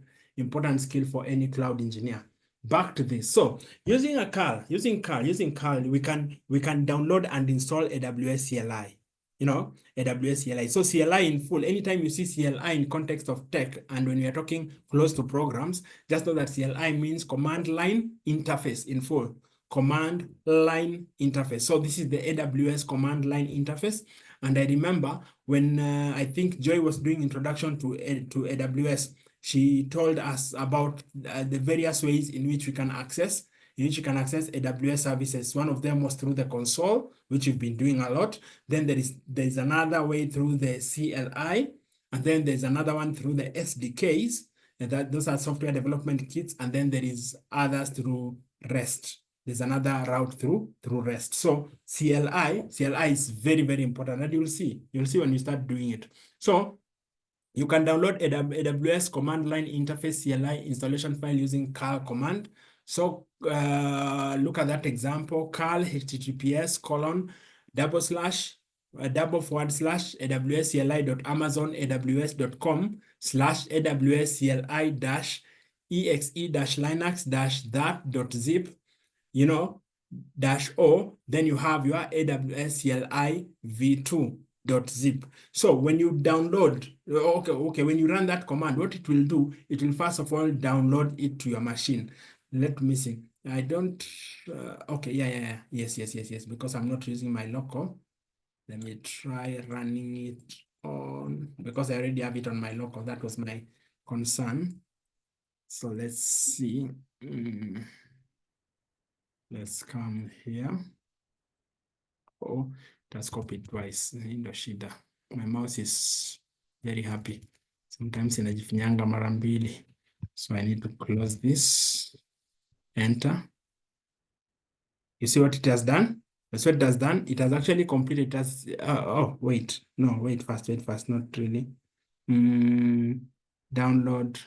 S1: skill for any cloud engineer. Back to this. So using curl, we can download and install AWS CLI. AWS CLI. So CLI in full, anytime you see CLI in context of tech, and when we are talking close to programs, just know that CLI means command line interface in full. Command line interface. So this is the AWS command line interface. And I remember when I think Joy was doing introduction to AWS, she told us about the various ways in which we can access AWS services. One of them was through the console, which we've been doing a lot. Then there's another way through the CLI, and then there's another one through the SDKs, and those are software development kits, and then there is others through REST. There's another route through REST. So CLI is very, very important, and you'll see when you start doing it. So you can download AWS command line interface CLI installation file using curl command. So look at that example, curl https://AWS-CLI.amazon-AWS.com/AWS-CLI-exe-linux-that.zip, -o, then you have your AWS CLI v2 .zip. So when you download, okay, when you run that command, what it will do, it will first of all download it to your machine. Let me see. I don't, okay, yeah. Yes, because I'm not using my local. Let me try running it on, because I already have it on my local. That was my concern. So let's see. Let's come here. Oh, that's copied twice. Ndio shida. My mouse is very happy. Sometimes inajifinyanga mara mbili. So I need to close this. Enter. You see what it has done? That's what it has done. It has actually completed. It has, oh, wait. No, wait fast. Not really. Download.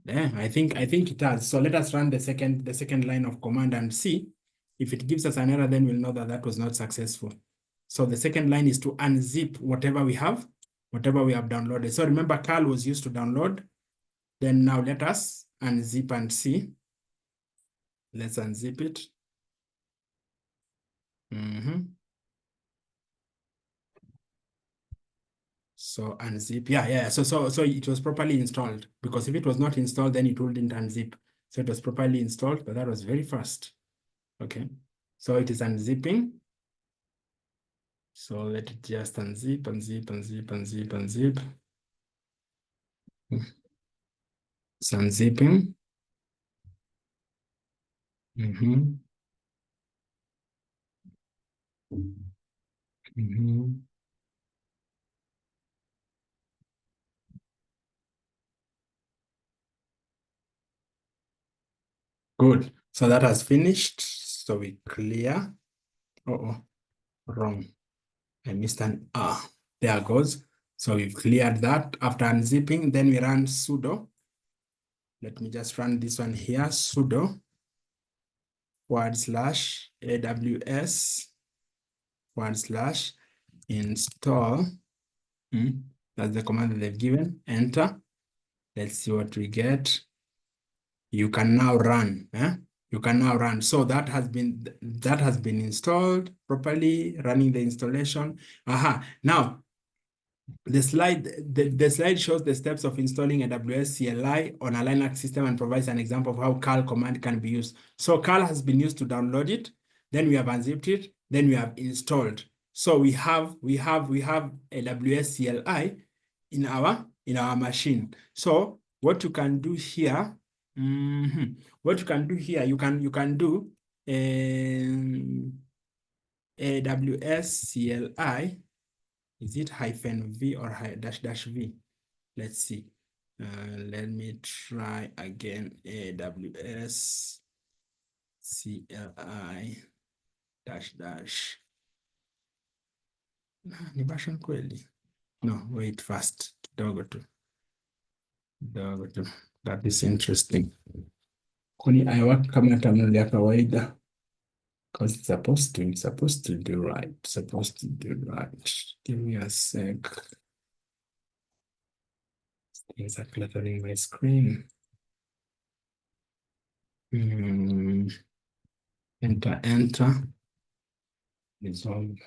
S1: Yeah, I think it has. So let us run the second line of command and see if it gives us an error. Then we'll know that that was not successful. So the second line is to unzip whatever we have downloaded. So remember, Carl was used to download. Then now let us unzip and see. Let's unzip it. So unzip, yeah. So it was properly installed, because if it was not installed, then it wouldn't unzip. So it was properly installed, but that was very fast. Okay, so it is unzipping. So let it just unzip. It's unzipping. Good. So that has finished. So we clear. Wrong. I missed an R. There goes. So we've cleared that. After unzipping, then we run sudo. Let me just run this one here. Sudo /AWS/install. That's the command that they've given. Enter. Let's see what we get. You can now run. You can now run. So that has been installed properly, running the installation. Now the slide shows the steps of installing AWS CLI on a Linux system and provides an example of how curl command can be used. So curl has been used to download it, then we have unzipped it, then we have installed. So we have AWS CLI in our machine. So what you can do here, you can do AWS CLI. Is it -v or -v? Let's see. Let me try again. AWS CLI -- ni version kweli? No, wait fast. Kidogo tu. That is interesting. Kwani I work kama terminal ya kawaida. Because it's supposed to do right. Give me a sec. Things are cluttering my screen. Enter. Resolve.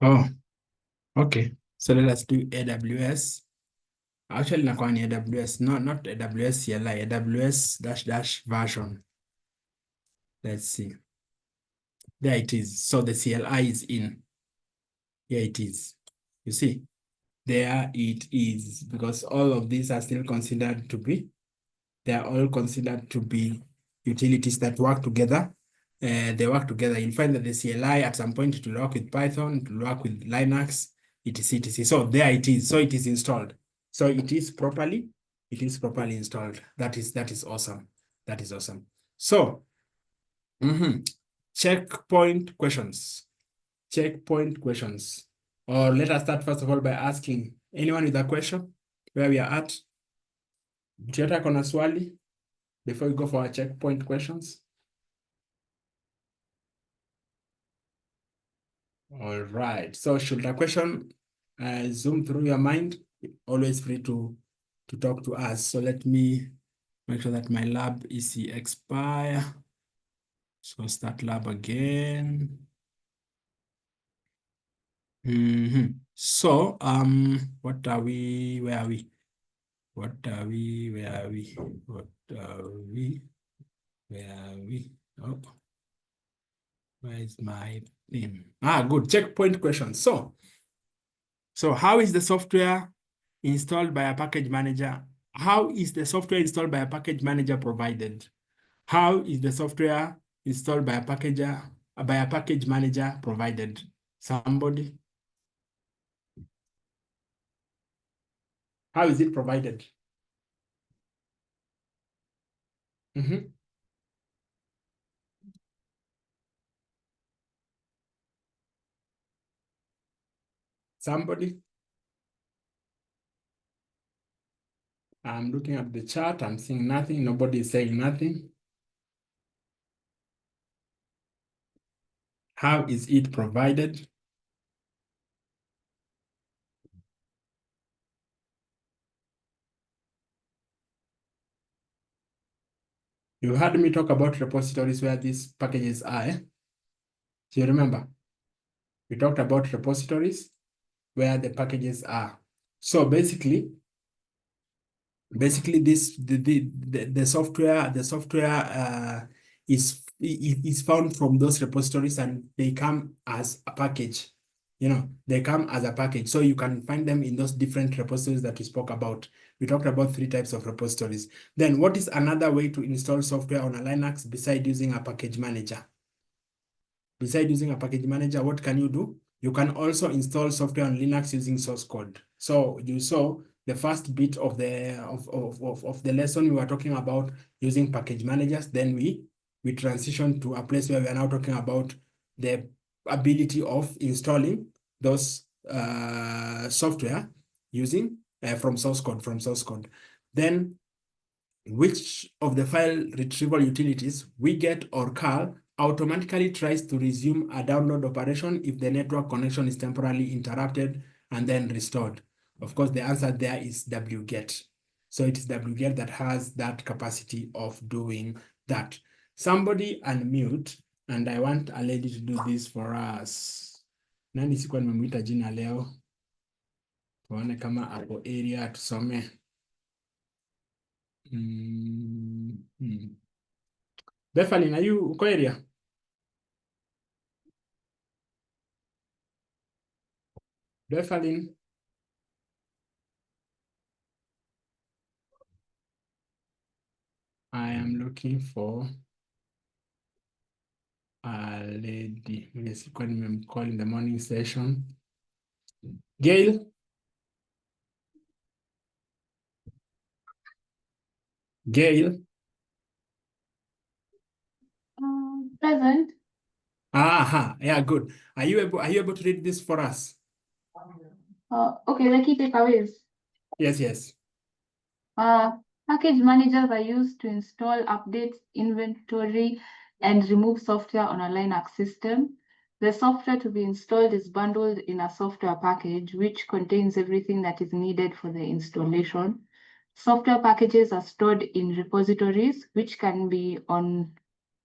S1: Oh, okay. So let us do AWS. Actually, not AWS, not AWS CLI, AWS -- Let's see. There it is. So the CLI is in. Here it is. You see, there it is, because all of these are still considered to be, they are all considered to be utilities that work together. They work together. You'll find that the CLI at some point it will work with Python, it will work with Linux, etc. So there it is. So it is installed. So it is properly installed. That is awesome. That is awesome. So checkpoint questions. Or let us start first of all by asking anyone with a question where we are at. Mtu kona swali before we go for our checkpoint questions. All right. So should a question zoom through your mind, always free to talk to us. So let me make sure that my lab is expire. So start lab again. So what are we? Where are we? What are we? Where are we? What are we? Where are we? Oh, where is my name? Ah, good. Checkpoint question. So how is the software installed by a package manager? How is the software installed by a package manager provided? How is the software installed by a package manager provided? Somebody? How is it provided? Somebody? I'm looking at the chat. I'm seeing nothing. Nobody is saying nothing. How is it provided? You heard me talk about repositories where these packages are. Do you remember? We talked about repositories where the packages are. So basically this the software is found from those repositories, and they come as a package. They come as a package, so you can find them in those different repositories that we spoke about. We talked about 3 types of repositories. Then what is another way to install software on a Linux besides using a package manager? Besides using a package manager, what can you do? You can also install software on Linux using source code. So you saw the first bit of the lesson, we were talking about using package managers. Then we transitioned to a place where we are now talking about the ability of installing those software using from source code. Then which of the file retrieval utilities, Wiget or curl, automatically tries to resume a download operation if the network connection is temporarily interrupted and then restored? Of course, the answer there is wget. So it is wget that has that capacity of doing that. Somebody unmute, and I want a lady to do this for us. Nani sikuwa nimemwita jina leo? Tuone kama ako area tusome. Bethany, are you uko area? Bethany. I am looking for a lady. Yes, you can call in the morning session. Gail. Gail.
S3: Present.
S1: Aha, yeah, good. Are you able to read this for us?
S3: Okay, the key takeaways.
S1: Yes.
S3: Package managers are used to install, update, inventory, and remove software on a Linux system. The software to be installed is bundled in a software package, which contains everything that is needed for the installation. Software packages are stored in repositories, which can be on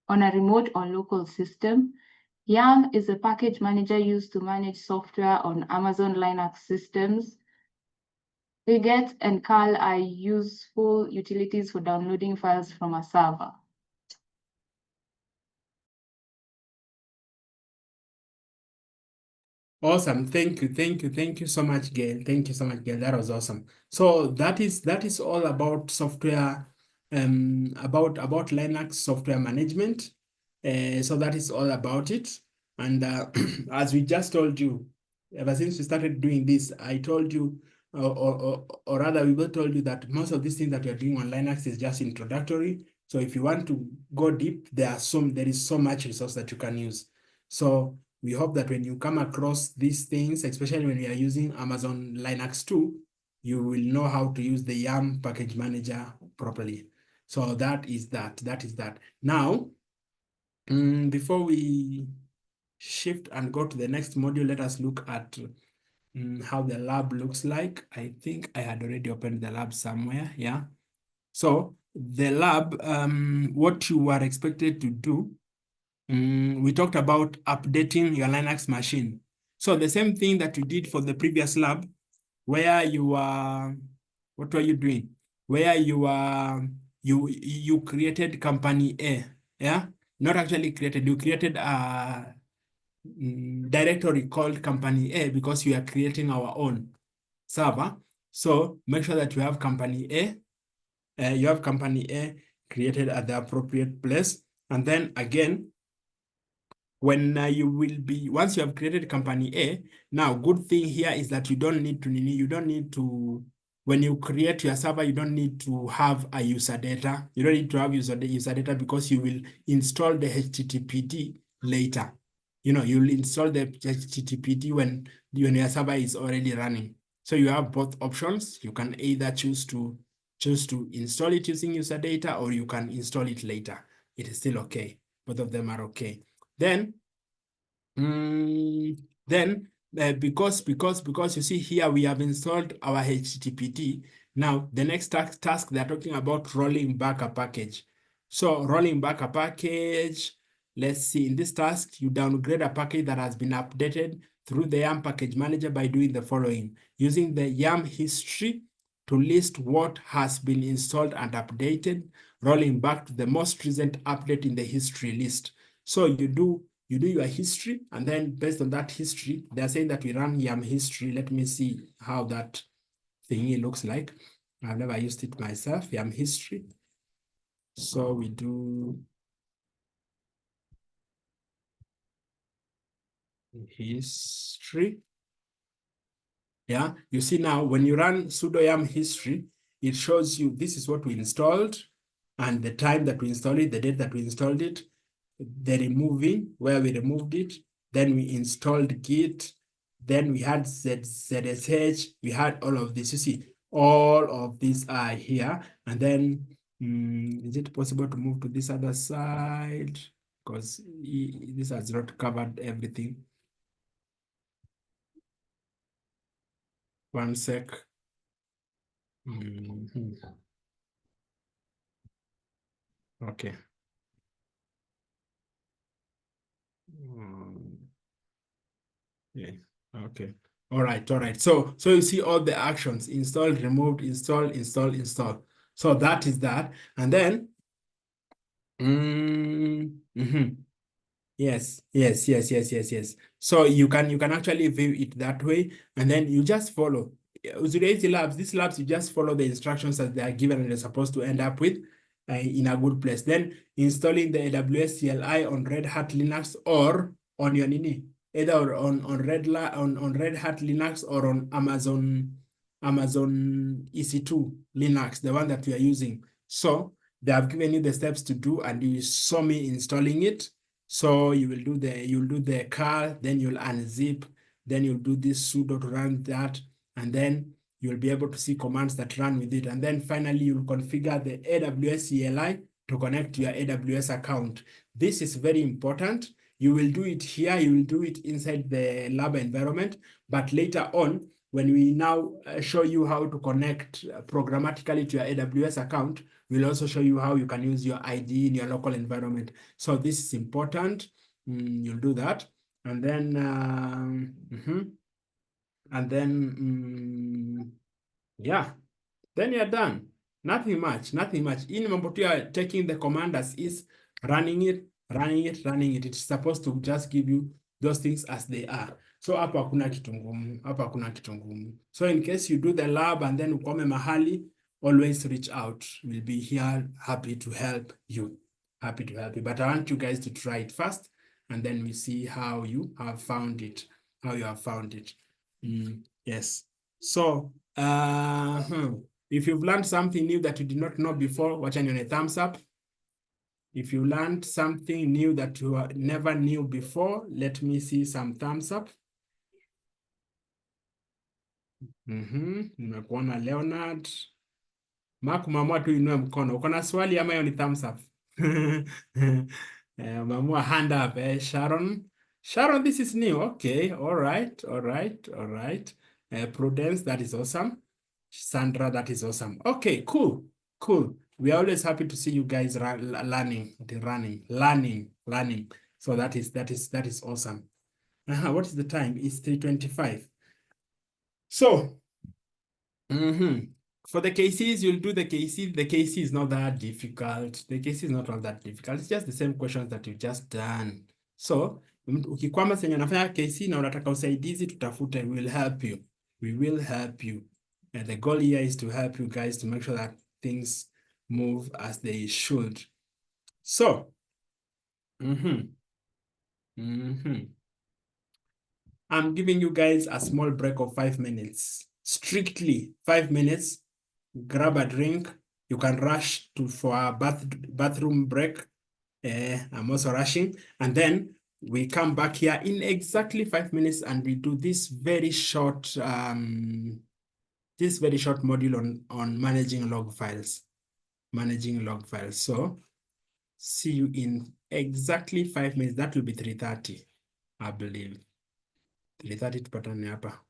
S3: a remote or local system. YAM is a package manager used to manage software on Amazon Linux systems. Wiget and curl are useful utilities for downloading files from a server.
S1: Awesome. Thank you so much, Gail. Thank you so much, Gail. That was awesome. So that is all about software, about Linux software management. So that is all about it. And as we just told you, ever since we started doing this, I told you, or rather, we both told you that most of these things that we are doing on Linux is just introductory. So if you want to go deep, there is so much resource that you can use. So we hope that when you come across these things, especially when you are using Amazon Linux 2, you will know how to use the YAM package manager properly. So that is that. Now, before we shift and go to the next module. Let us look at how the lab looks like. I think I had already opened the lab somewhere. Yeah. So the lab, what you are expected to do, we talked about updating your Linux machine. So the same thing that you did for the previous lab, where you are, what were you doing? Where you are, you created company A, yeah? Not actually created, you created a directory called company A because we are creating our own server. So make sure that you have company A, created at the appropriate place. And then again, when you will be, once you have created company A, now good thing here is that you don't need to, when you create your server, you don't need to have a user data. You don't need to have user data because you will install the HTTPD later. You'll install the HTTPD when your server is already running. So you have both options. You can either choose to install it using user data, or you can install it later. It is still okay. Both of them are okay. Then, because you see here we have installed our HTTPD. Now the next task they're talking about rolling back a package. So rolling back a package. Let's see, in this task, you downgrade a package that has been updated through the YAM package manager by doing the following: using the YAM history to list what has been installed and updated, rolling back to the most recent update in the history list. So you do your history, and then based on that history, they're saying that we run YAM history. Let me see how that thingy looks like. I've never used it myself, YAM history. So we do history. Yeah, you see now when you run sudo YAM history, it shows you this is what we installed and the time that we installed it, the date that we installed it, the removing, where we removed it, then we installed Git, then we had ZSH, we had all of this. You see, all of these are here. And then, is it possible to move to this other side? Because this has not covered everything. One sec. Okay. Yeah. Okay. All right. So you see all the actions: install, removed, install, install, install. So that is that. And then, yes. So you can actually view it that way, and then you just follow. With Easy Labs, these labs, you just follow the instructions as they are given, and you're supposed to end up with in a good place. Then installing the AWS CLI on Red Hat Linux or on your Nini, either on Red Hat Linux or on Amazon EC2 Linux, the one that we are using. So they have given you the steps to do, and you saw me installing it. So you'll do the car, then you'll unzip, then you'll do this sudo to run that, and then you'll be able to see commands that run with it. And then finally, you'll configure the AWS CLI to connect to your AWS account. This is very important. You will do it here, you will do it inside the lab environment, but later on, when we now show you how to connect programmatically to your AWS account, we'll also show you how you can use your ID in your local environment. So this is important. You'll do that. And then, yeah, then you're done. Nothing much. In mambo tu ya taking the command as is, running it. It's supposed to just give you those things as they are. So hapa hakuna kitu ngumu. So in case you do the lab and then ukome mahali, always reach out. We'll be here, happy to help you. But I want you guys to try it first, and then we see how you have found it. Yes. So, if you've learned something new that you did not know before, watch on a thumbs up. If you learned something new that you never knew before, let me see some thumbs up. Nimekuona Leonard. Mark, umeamua tu inue mkono. Uko na swali ama hiyo ni thumbs up? Umeamua hand up, Sharon. Sharon, this is new. Okay, all right, all right, all right. Prudence, that is awesome. Sandra, that is awesome. Okay, cool, cool. We are always happy to see you guys learning. So that is awesome. What is the time? It's 3:25. So, for the KCs, you'll do the KC. The KC is not that difficult. The KC is not all that difficult. It's just the same questions that you've just done. So, ukikwama senye unafanya KC na unataka usaidizi, tutafute. We will help you. We will help you. And the goal here is to help you guys to make sure that things move as they should. So, I'm giving you guys a small break of 5 minutes. Strictly 5 minutes. Grab a drink. You can rush for a bathroom break. I'm also rushing. And then we come back here in exactly 5 minutes and we do this very short module on managing log files. So see you in exactly 5 minutes. That will be 3:30, I believe. 3:30 tupatane hapa.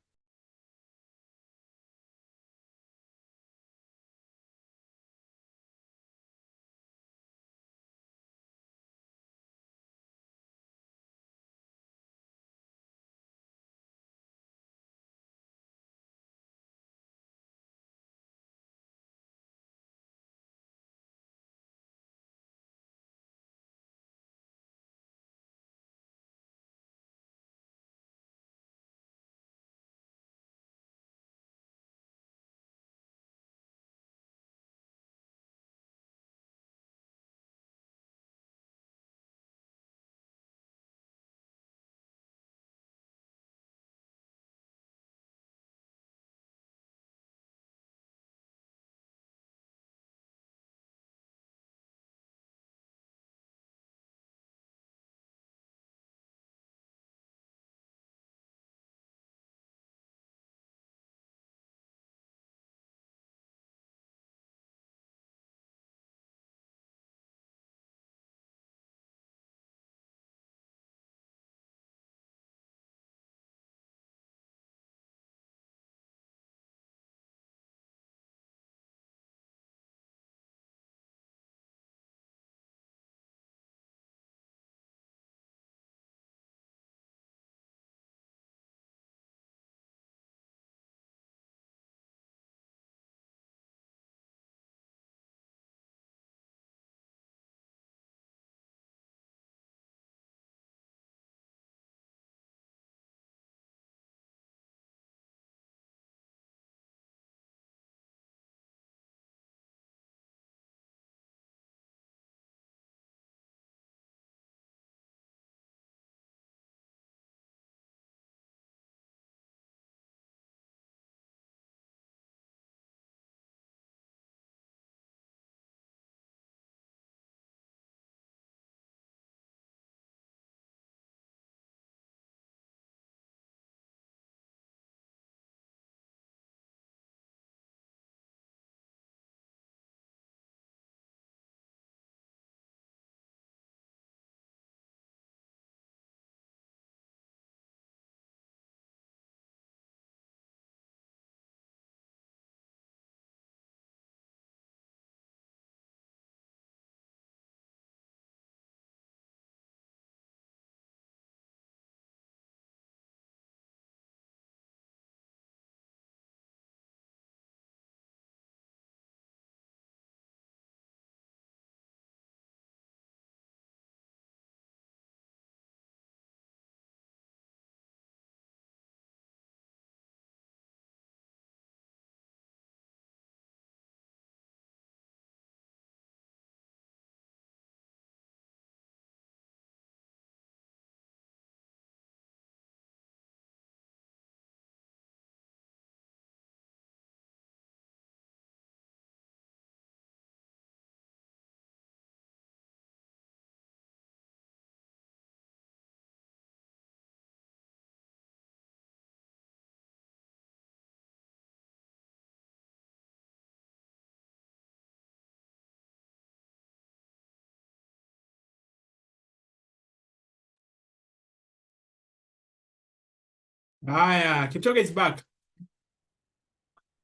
S1: Haya, Kipchoge is back.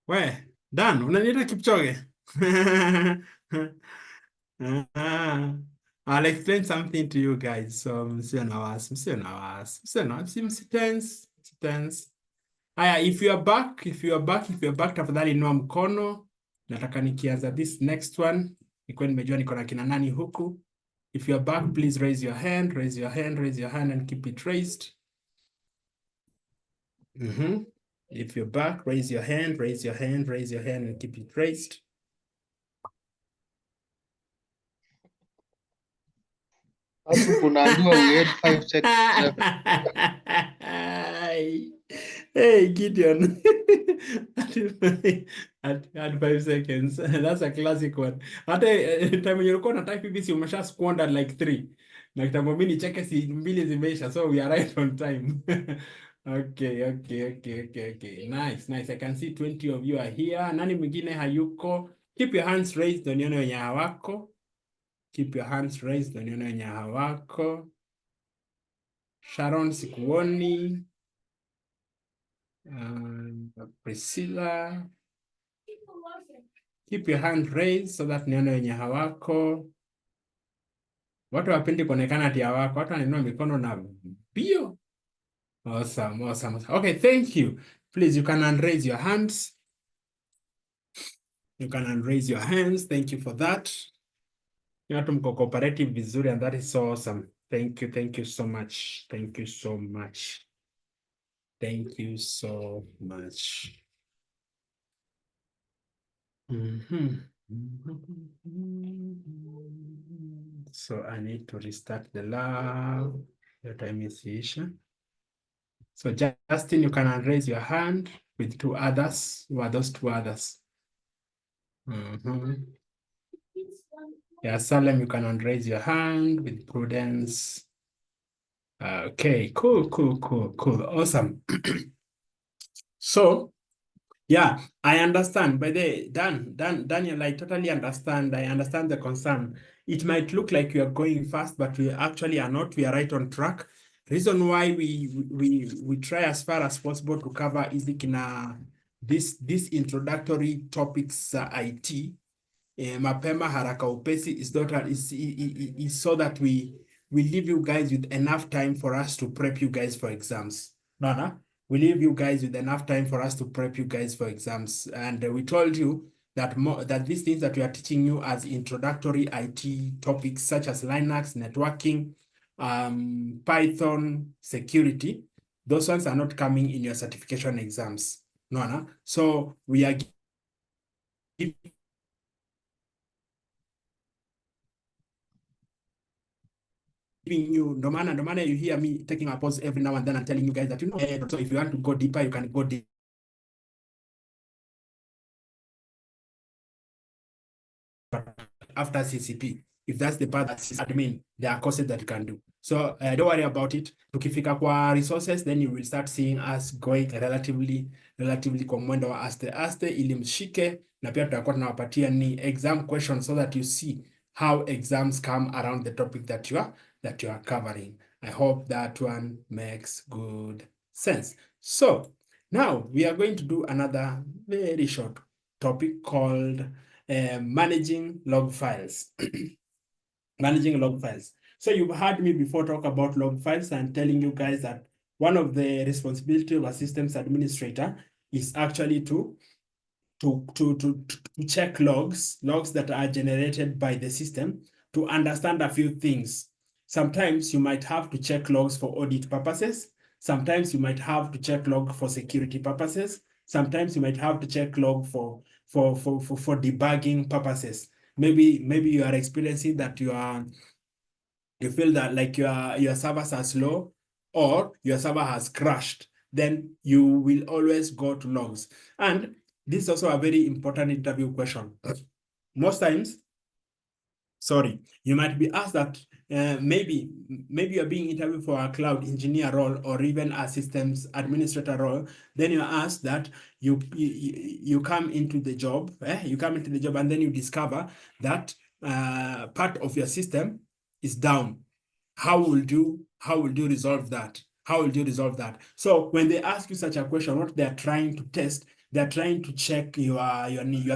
S1: Where? Dan, unaniita Kipchoge? I'll explain something to you guys. So, msio na wasi. Msitense. Haya, if you are back, tafadhali inua mkono. Nataka nikianza this next one. Nikuwa nimejua niko na kina nani huku. If you are back, please raise your hand and keep it raised. If you're back, raise your hand and keep it raised.
S2: Unaambiwa we had 5 seconds left.
S1: Hey, Gideon. At 5 seconds. That's a classic one. Hata time you're na type hivi si umesha squander like 3. Na kitambo mimi nicheke si 2 zimeisha, so we are right on time. Okay. Nice. I can see 20 of you are here. Nani mwingine hayuko? Keep your hands raised ndio nione wenye hawako. Keep your hands raised ndio nione wenye hawako. Sharon sikuoni. Priscilla. Keep your hand raised so that nione wenye hawako. Watu wapendi kuonekana ati hawako. Watu wanainua mikono na bio. Awesome. Okay, thank you. Please, you can unraise your hands. Thank you for that. You know, mko cooperative vizuri, and that is so awesome. Thank you so much. So I need to restart the lab. Your time is here. So Justin, you can unraise your hand with 2 others. Who are those 2 others? Yeah, Salem, you can unraise your hand with Prudence. Okay, cool. Awesome. So, yeah, I understand. By the Daniel, I totally understand. I understand the concern. It might look like you are going fast, but we actually are not. We are right on track. Reason why we try as far as possible to cover this introductory topics IT mapema haraka upesi is so that we leave you guys with enough time for us to prep you guys for exams. We leave you guys with enough time for us to prep you guys for exams. And we told you that that these things that we are teaching you as introductory IT topics such as Linux, networking, Python, security, those ones are not coming in your certification exams. So we are giving you, no matter you hear me taking a pause every now and then and telling you guys that, so if you want to go deeper, you can go deeper. After CCP, if that's the part that's admin, there are courses that you can do. So don't worry about it. Tukifika kwa resources, then you will start seeing us going relatively kwa mwendo wa aste ili mshike, na pia tutakuwa tunawapatia ni exam questions so that you see how exams come around the topic that you are covering. I hope that one makes good sense. So now we are going to do another very short topic called managing log files. Managing log files. So you've heard me before talk about log files and telling you guys that one of the responsibility of a systems administrator is actually to check logs that are generated by the system to understand a few things. Sometimes you might have to check logs for audit purposes. Sometimes you might have to check log for security purposes. Sometimes you might have to check log for debugging purposes. Maybe you are experiencing that you feel that like your servers are slow or your server has crashed. Then you will always go to logs. And this is also a very important interview question. Most times, you might be asked that maybe you're being interviewed for a cloud engineer role or even a systems administrator role. Then you're asked that you come into the job, and then you discover that part of your system is down. How will you resolve that? How will you resolve that? So when they ask you such a question, what they're trying to test, they're trying to check your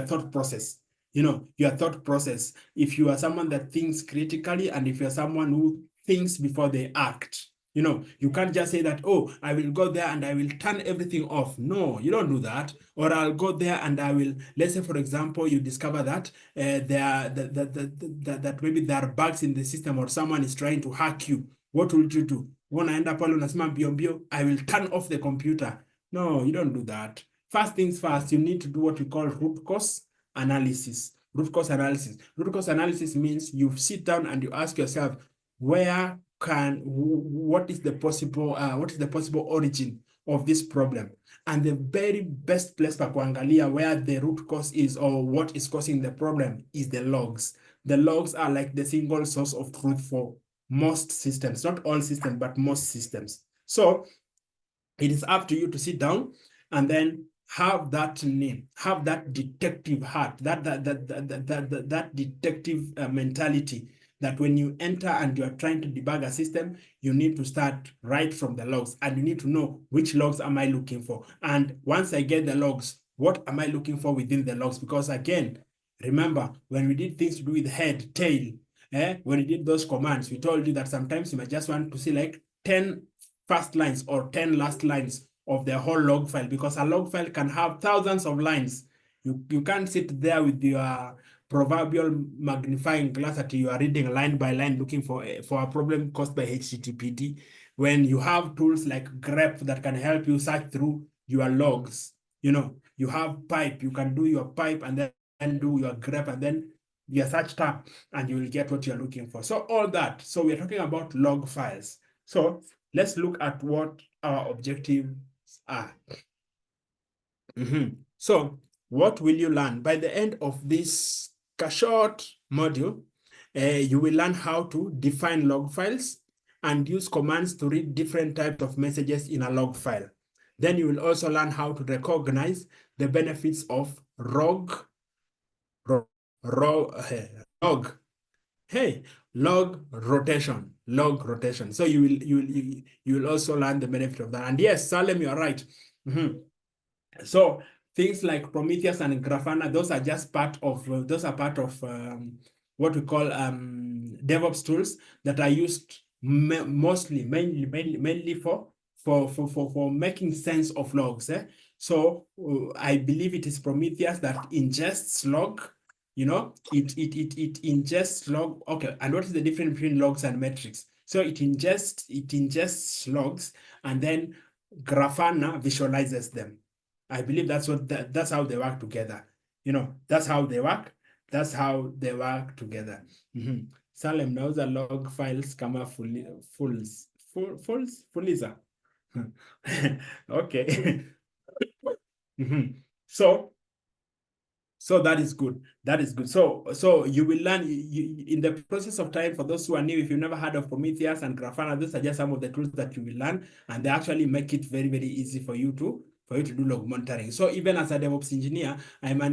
S1: thought process. You know, your thought process. If you are someone that thinks critically, and if you're someone who thinks before they act. You know, you can't just say that, oh, I will go there and I will turn everything off. No, you don't do that. Or I'll go there and I will, let's say, for example, you discover that that maybe there are bugs in the system, or someone is trying to hack you. What will you do? Unaenda pale unasema mbio mbio, I will turn off the computer. No, you don't do that. First things first, you need to do what we call root cause analysis. Root cause analysis. Root cause analysis means you sit down and you ask yourself, what is the possible origin of this problem? And the very best place for kuangalia where the root cause is, or what is causing the problem, is the logs. The logs are like the single source of truth for most systems, not all systems, but most systems. So it is up to you to sit down and then have that name, have that detective heart, that detective mentality, that when you enter and you are trying to debug a system, you need to start right from the logs, and you need to know which logs am I looking for. And once I get the logs, what am I looking for within the logs? Because again, remember, when we did things to do with head, tail, when we did those commands, we told you that sometimes you might just want to see like 10 first lines or 10 last lines of the whole log file, because a log file can have thousands of lines. You can't sit there with your proverbial magnifying glass that you are reading line by line looking for a problem caused by HTTPD, when you have tools like grep that can help you search through your logs. You know, you have pipe, you can do your pipe and then do your grep and then your search tab, and you will get what you're looking for. So all that. So we're talking about log files. So let's look at what our objectives are. So what will you learn? By the end of this short module, you will learn how to define log files and use commands to read different types of messages in a log file. Then you will also learn how to recognize the benefits of log rotation. So you will also learn the benefit of that. And yes, Salem, you are right. So things like Prometheus and Grafana, those are just part of what we call DevOps tools that are used mainly for making sense of logs. So I believe it is Prometheus that ingests log. You know, it ingests log. Okay, and what is the difference between logs and metrics? So it ingests logs, and then Grafana visualizes them. I believe that's how they work together. You know, that's how they work. That's how they work together. Salem knows the log files come up fulliza. Okay. So that is good. That is good. So you will learn in the process of time. For those who are new, if you've never heard of Prometheus and Grafana, those are just some of the tools that you will learn, and they actually make it very, very easy for you to do log monitoring. So even as a DevOps engineer, I'm a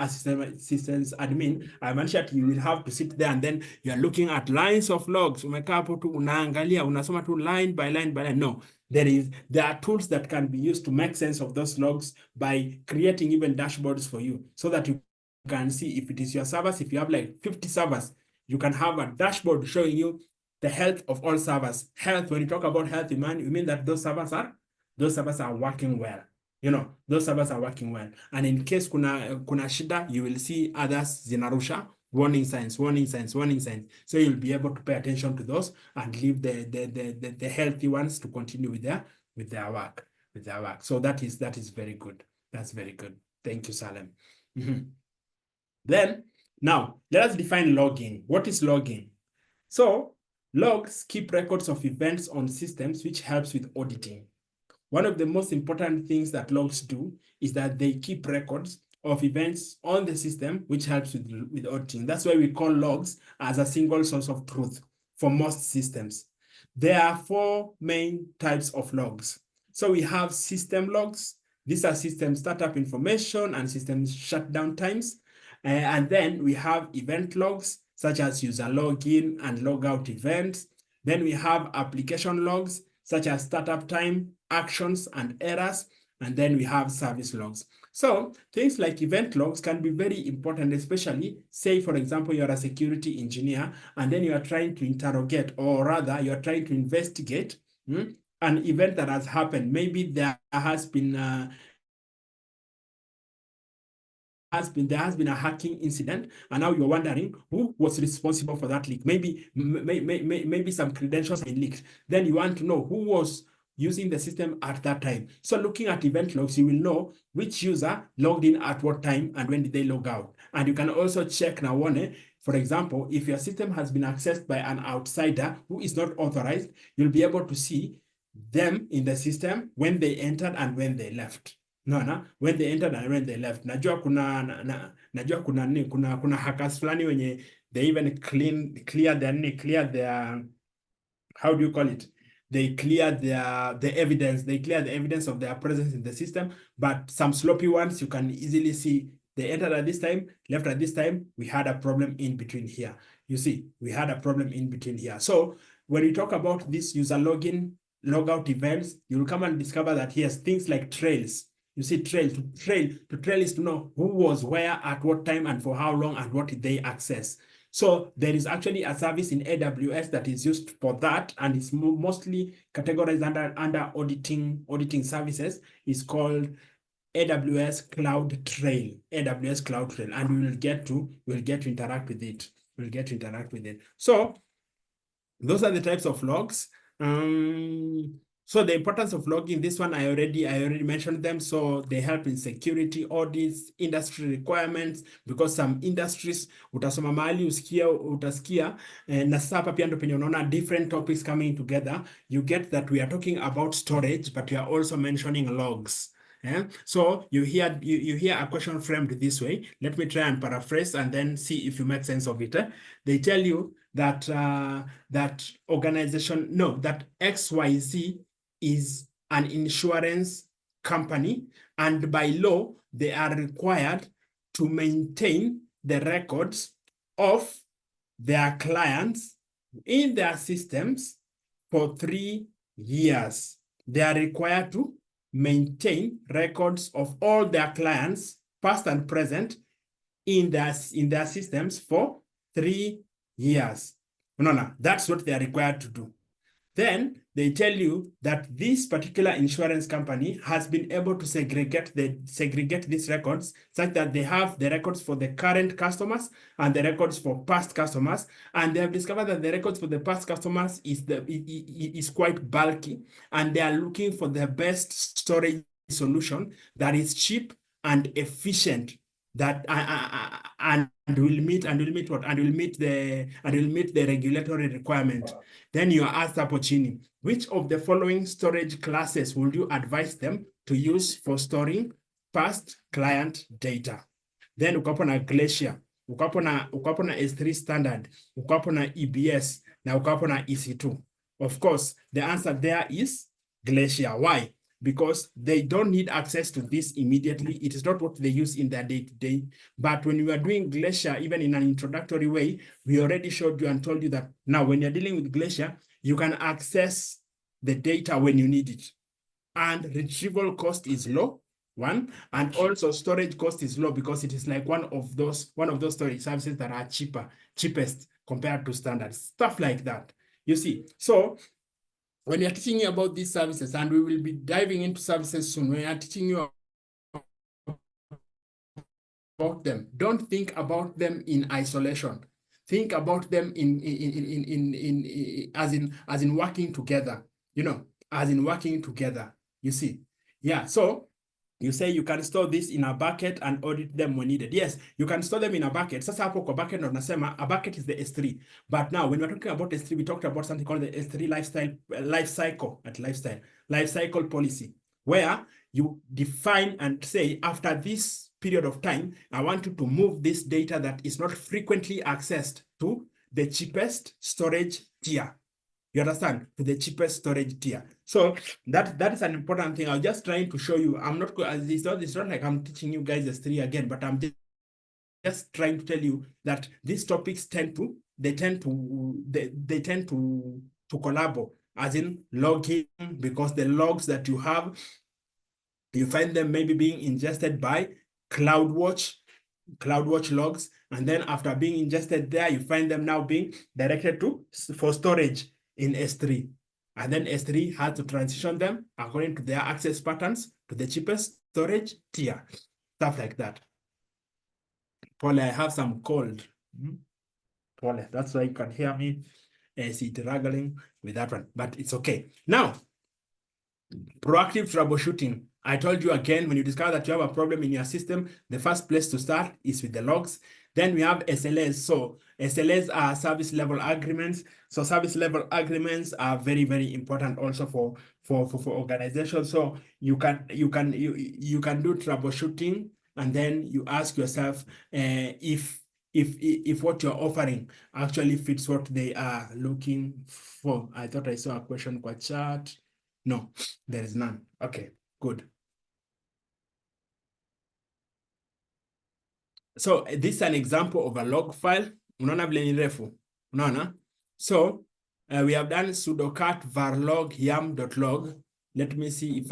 S1: systems admin, I'm that you will have to sit there and then you're looking at lines of logs. Unasoma tu line by line by line. No, there are tools that can be used to make sense of those logs by creating even dashboards for you, so that you can see if it is your servers. If you have like 50 servers, you can have a dashboard showing you the health of all servers. Health, when you talk about health, you mean that those servers are working well. You know, those servers are working well. And in case kuna shida, you will see others zinarusha, warning signs. So you'll be able to pay attention to those and leave the healthy ones to continue with their work. So that is very good. That's very good. Thank you, Salem. Then now let us define logging. What is logging? So logs keep records of events on systems, which helps with auditing. One of the most important things that logs do is that they keep records of events on the system, which helps with auditing. That's why we call logs as a single source of truth for most systems. There are 4 main types of logs. So we have system logs. These are system startup information and system shutdown times. And then we have event logs, such as user login and logout events. Then we have application logs, such as startup time, actions and errors, and then we have service logs. So things like event logs can be very important, especially say, for example, you're a security engineer and then you are trying to interrogate, or rather you're trying to investigate an event that has happened. Maybe there has been there has been a hacking incident, and now you're wondering who was responsible for that leak. Maybe some credentials have been leaked. Then you want to know who was using the system at that time. So looking at event logs, you will know which user logged in at what time and when did they log out. And you can also check now on, for example, if your system has been accessed by an outsider who is not authorized, you'll be able to see them in the system when they entered and when they left. No, when they entered and when they left. Najua kuna hackers fulani wenye they even clear their how do you call it? They clear the evidence. They clear the evidence of their presence in the system. But some sloppy ones, you can easily see they entered at this time, left at this time. We had a problem in between here. You see, we had a problem in between here. So when we talk about this user login, logout events, you'll come and discover that here's things like trails. You see, trail is to know who was where at what time and for how long and what did they access. So there is actually a service in AWS that is used for that, and it's mostly categorized under auditing services. It's called AWS Cloud Trail, AWS Cloud Trail, and we'll get to interact with it. We'll get to interact with it. So those are the types of logs. So the importance of logging, this one I already mentioned them. So they help in security audits, industry requirements, because some industries utasoma mahali utasikia na sasa hapa pia ndo penye unaona different topics coming together. You get that we are talking about storage, but we are also mentioning logs. Yeah? So you hear a question framed this way. Let me try and paraphrase and then see if you make sense of it. They tell you that that XYZ is an insurance company, and by law, they are required to maintain the records of their clients in their systems for 3 years. They are required to maintain records of all their clients, past and present, in their systems for 3 years. No, that's what they are required to do. Then they tell you that this particular insurance company has been able to segregate these records such that they have the records for the current customers and the records for past customers. And they have discovered that the records for the past customers is quite bulky, and they are looking for the best storage solution that is cheap and efficient, that and will meet the regulatory requirement. Then you are asked hapo chini, which of the following storage classes would you advise them to use for storing past client data? Then ukapo na Glacier, ukapo na S3 standard, ukapo na EBS, na ukapo na EC2. Of course, the answer there is Glacier. Why? Because they don't need access to this immediately. It is not what they use in their day-to-day. But when we are doing Glacier, even in an introductory way, we already showed you and told you that now when you're dealing with Glacier, you can access the data when you need it. And retrieval cost is low, one, and also storage cost is low because it is like one of those storage services that are cheapest compared to standards, stuff like that. You see, so when you're teaching you about these services, and we will be diving into services soon, when you're teaching you about them, don't think about them in isolation. Think about them as in working together, as in working together, you see. Yeah, so you say you can store this in a bucket and audit them when needed. Yes, you can store them in a bucket. Sasa hapo kwa bucket ndo nasema a bucket is the S3. But now when we're talking about S3, we talked about something called the S3 life cycle policy, where you define and say, after this period of time, I want you to move this data that is not frequently accessed to the cheapest storage tier. You understand? To the cheapest storage tier. So that is an important thing. I'm just trying to show you. I'm not. It's not like I'm teaching you guys S3 again, but I'm just trying to tell you that these topics tend to collaborate. as in logging, because the logs that you have, you find them maybe being ingested by CloudWatch logs, and then after being ingested there, you find them now being directed to for storage in S3. And then S3 has to transition them according to their access patterns to the cheapest storage tier, stuff like that. Paul, I have some cold. Paul, that's why you can hear me struggling with that one, but it's okay. Now, proactive troubleshooting. I told you again, when you discover that you have a problem in your system, the first place to start is with the logs. Then we have SLAs. So SLAs are service level agreements. So service level agreements are very, very important also for organizations. So you can do troubleshooting, and then you ask yourself if what you're offering actually fits what they are looking for. I thought I saw a question qua chat. No, there is none. Okay, good. So this is an example of a log file. Unaona vile ni refu. Unaona? So we have done sudo cat var log yam.log. Let me see if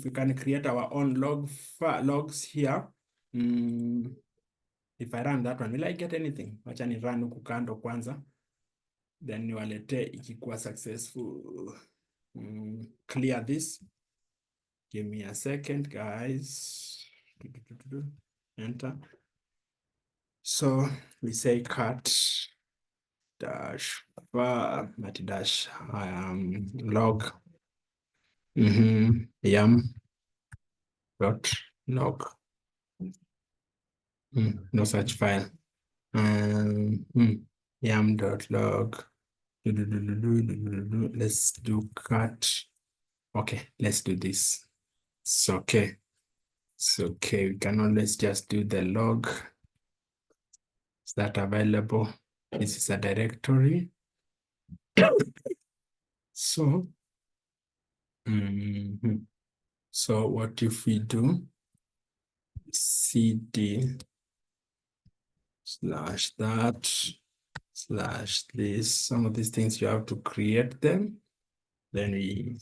S1: we can create our own logs here. If I run that one, will I get anything? Wacha ni run huku kando kwanza. Then niwalete ikikuwa successful. Clear this. Give me a second, guys. Enter. So we say cat dash dash log yam dot log. No such file. Yam dot log. Let's do cat. Okay, let's do this. It's okay. It's okay. We can always just do the log. Is that available? This is a directory. So, so what if we do cd slash that slash this? Some of these things you have to create them. Then we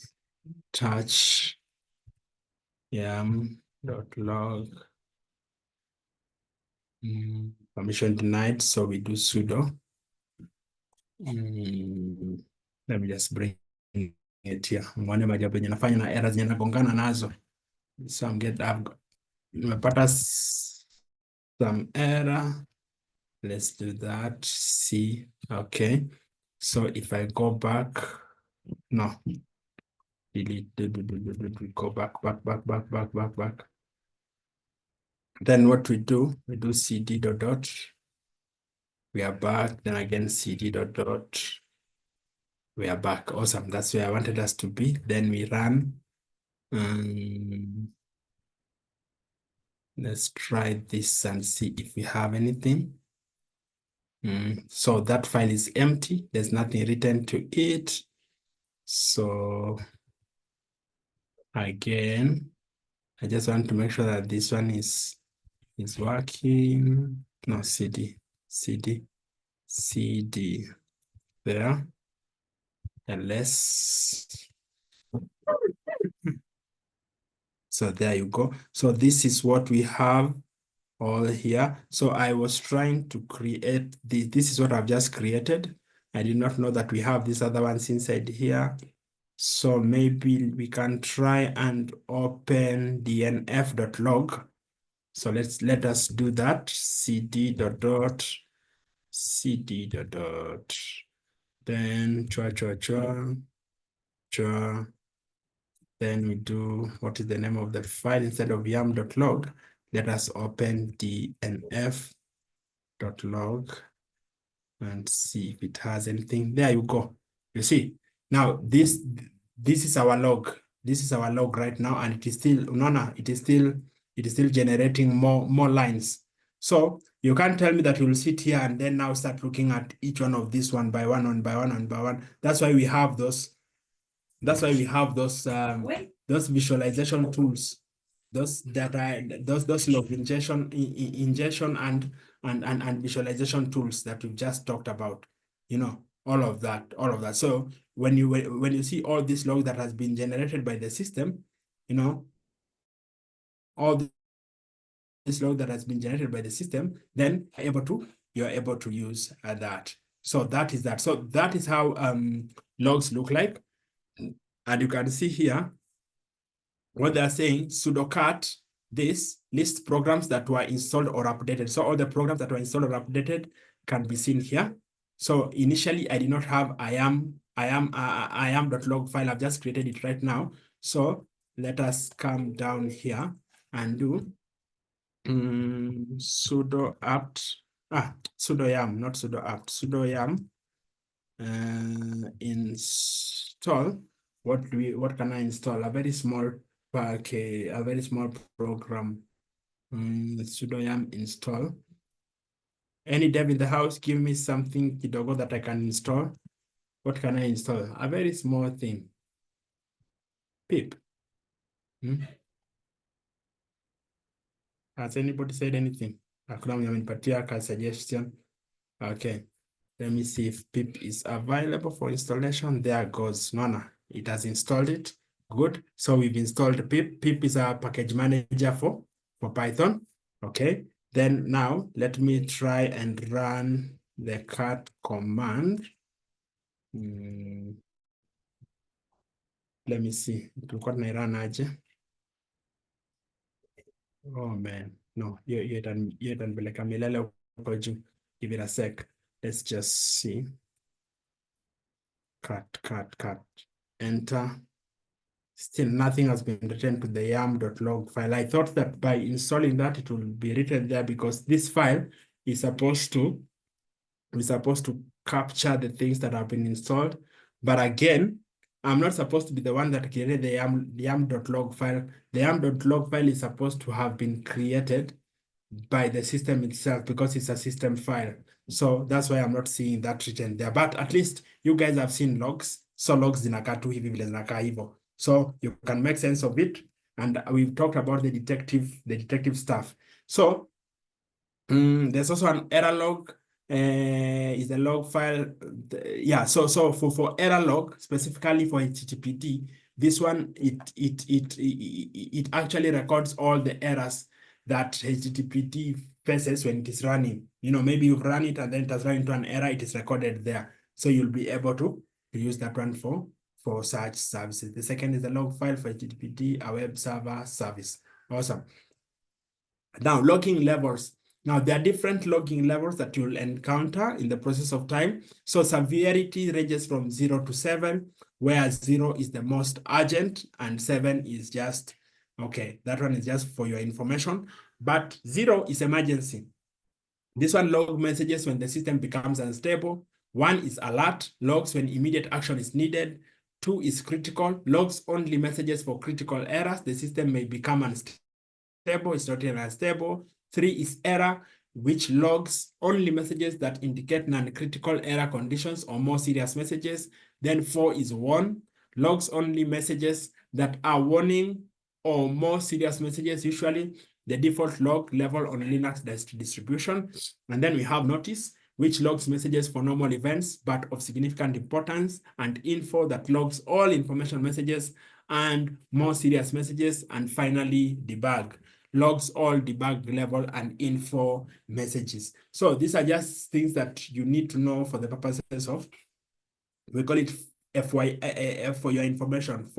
S1: touch yam.log. Permission denied, so we do sudo. Let me just bring it here. Mwone majabu yenye nafanya na errors yenye nagongana nazo. So nimepata some error. Let's do that. See, okay. So if I go back, no, delete, go back. Then what we do cd dot. We are back. Then again cd dot. We are back. Awesome. That's where I wanted us to be. Then we run. Let's try this and see if we have anything. So that file is empty. There's nothing written to it. So again, I just want to make sure that this one is working. No, cd there. Ls. So there you go. So this is what we have all here. So I was trying to create this is what I've just created. I did not know that we have these other ones inside here. So maybe we can try and open dnf.log. So let us do that. cd dot then then we do, what is the name of the file? Instead of yam.log, let us open dnf.log and see if it has anything. There you go. You see, now this is our log. This is our log right now, and it is still, it is still generating more lines. So you can't tell me that you'll sit here and then now start looking at each one of these one by one. That's why we have those. That's why we have those visualization tools, those log ingestion and visualization tools that we've just talked about. all of that. So when you see all these logs that has been generated by the system, you know, all this log that has been generated by the system, then you're able to use that. So that is that. So that is how logs look like. And you can see here what they're saying, sudo cat this list programs that were installed or updated. So all the programs that were installed or updated can be seen here. So initially I did not have iam.log file. I've just created it right now. So let us come down here and do sudo apt, sudo yam, not sudo apt, sudo yam install. What can I install? A very small package, a very small program. Sudo yam install. Any dev in the house, give me something kidogo that I can install. What can I install? A very small thing. Pip. Has anybody said anything? A suggestion. Okay. Let me see if pip is available for installation. There goes. No, it has installed it. Good. So we've installed pip. Pip is a package manager for Python. Okay. Then now let me try and run the cat command. Let me see. Oh man, no, you done like a milele. Give it a sec. Let's just see. Cut. Enter. Still nothing has been returned to the yam.log file. I thought that by installing that it will be written there because this file is supposed to capture the things that have been installed. But again, I'm not supposed to be the one that created the yam.log file. The yam.log file is supposed to have been created by the system itself because it's a system file. So that's why I'm not seeing that written there. But at least you guys have seen logs. So logs zinakaa tu hivi vile zinakaa hivyo. So you can make sense of it. And we've talked about the detective stuff. So there's also an error log. Is the log file. Yeah, so for error log, specifically for HTTPD, this one, it actually records all the errors that HTTPD faces when it is running. You know, maybe you've run it and then it has run into an error, it is recorded there. So you'll be able to use that one for such services. The second is the log file for HTTPD, a web server service. Awesome. Now, logging levels. Now, there are different logging levels that you'll encounter in the process of time. So severity ranges from 0 to 7, where 0 is the most urgent and 7 is just, okay, that one is just for your information. But 0 is emergency. This one log messages when the system becomes unstable. 1 is alert, logs when immediate action is needed. 2 is critical, logs only messages for critical errors. The system may become unstable, it's not even unstable. 3 is error, which logs only messages that indicate non-critical error conditions or more serious messages. Then 4 is warn, logs only messages that are warning or more serious messages, usually the default log level on Linux distribution. And then we have notice, which logs messages for normal events, but of significant importance, and info that logs all information messages and more serious messages. And finally, debug, logs all debug level and info messages. So these are just things that you need to know for the purposes of, we call it FYI, for your information.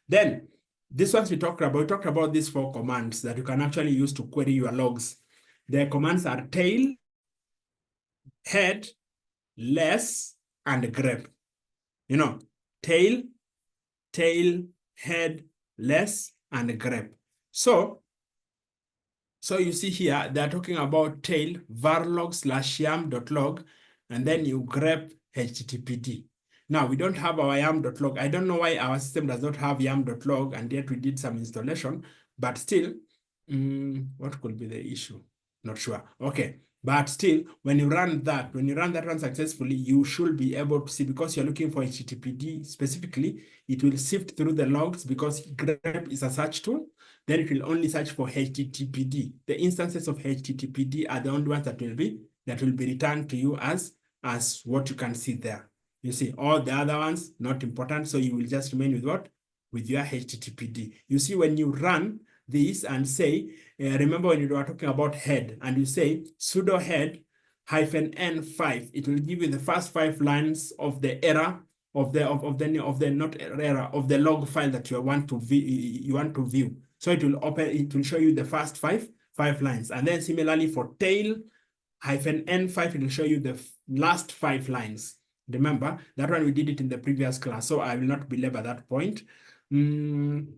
S1: Then this ones we talked about these 4 commands that you can actually use to query your logs. The commands are tail, head, less, and grep. You know, tail, head, less, and grep. So you see here, they're talking about tail, varlog/yam.log, and then you grep HTTPD. Now, we don't have our yam.log. I don't know why our system does not have yam.log, and yet we did some installation, but still, what could be the issue? Not sure. Okay, but still, when you run that one successfully, you should be able to see, because you're looking for HTTPD specifically, it will sift through the logs because grep is a search tool. Then it will only search for HTTPD. The instances of HTTPD are the only ones that will be returned to you as as what you can see there. You see all the other ones, not important. So you will just remain with what? With your HTTPD. You see when you run this and say, remember when you were talking about head and you say sudo head -n5, it will give you the first 5 lines of the error of the log file that you want to view. So it will show you the first five lines. And then similarly for tail -n5, it will show you the last 5 lines. Remember that one, we did it in the previous class, so I will not belabor that point. And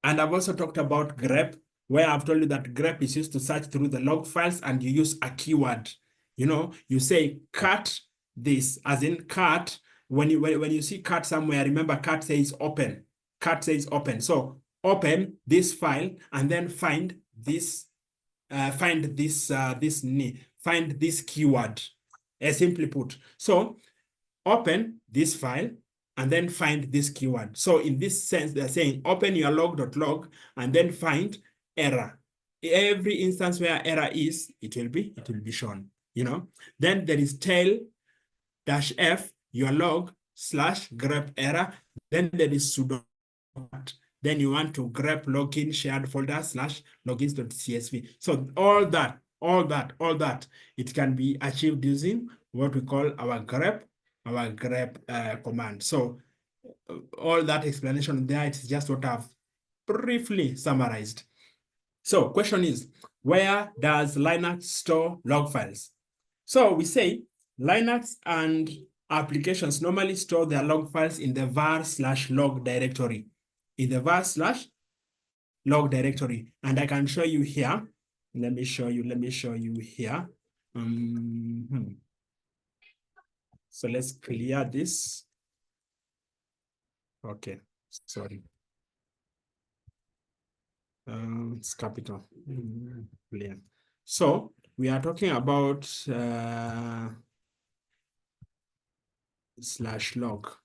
S1: I've also talked about grep, where I've told you that grep is used to search through the log files and you use a keyword. You know, you say cat this, as in cat. When you see cat somewhere, remember cat says open. Cat says open. So open this file and then find this keyword, simply put. So open this file and then find this keyword. So in this sense, they're saying open your log.log and then find error. Every instance where error is, it will be shown, you know. Then there is tail-f, your log/grep error. Then there is sudo. Then you want to grep login shared folder /logins.csv. So all that, it can be achieved using what we call our grep command. So all that explanation there, it's just what I've briefly summarized. So question is, where does Linux store log files? So we say Linux and applications normally store their log files in the var/log directory. In the var/log directory. And I can show you here. Let me show you here. So let's clear this. Okay, sorry. It's capital. Clear. So we are talking about /log.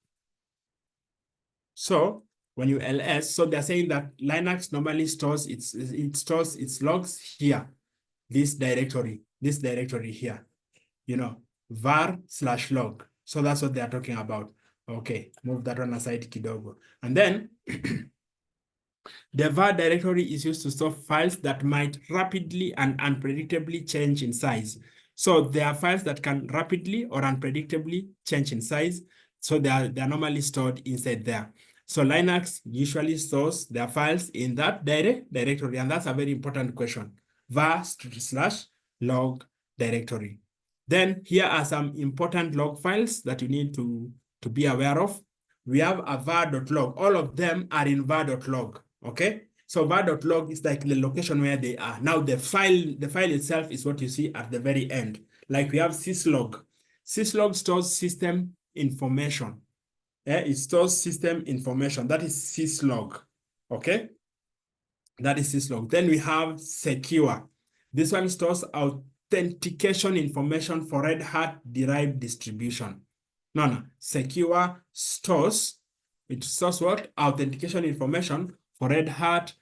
S1: So when you ls, so they're saying that Linux normally stores its logs here, this directory here, you know, var/log. So that's what they are talking about. Okay, move that one aside kidogo. And then the var directory is used to store files that might rapidly and unpredictably change in size. So there are files that can rapidly or unpredictably change in size. So they are normally stored inside there. So Linux usually stores their files in that directory, and that's a very important question. var/log directory. Then here are some important log files that you need to be aware of. We have a var.log. All of them are in var.log. Okay, so var.log is like the location where they are. Now the file itself is what you see at the very end. Like we have syslog. Syslog stores system information. It stores system information. That is syslog. Okay, that is syslog. Then we have secure. This one stores authentication information for Red Hat derived distribution. No, secure stores. It stores what? Authentication information for Red Hat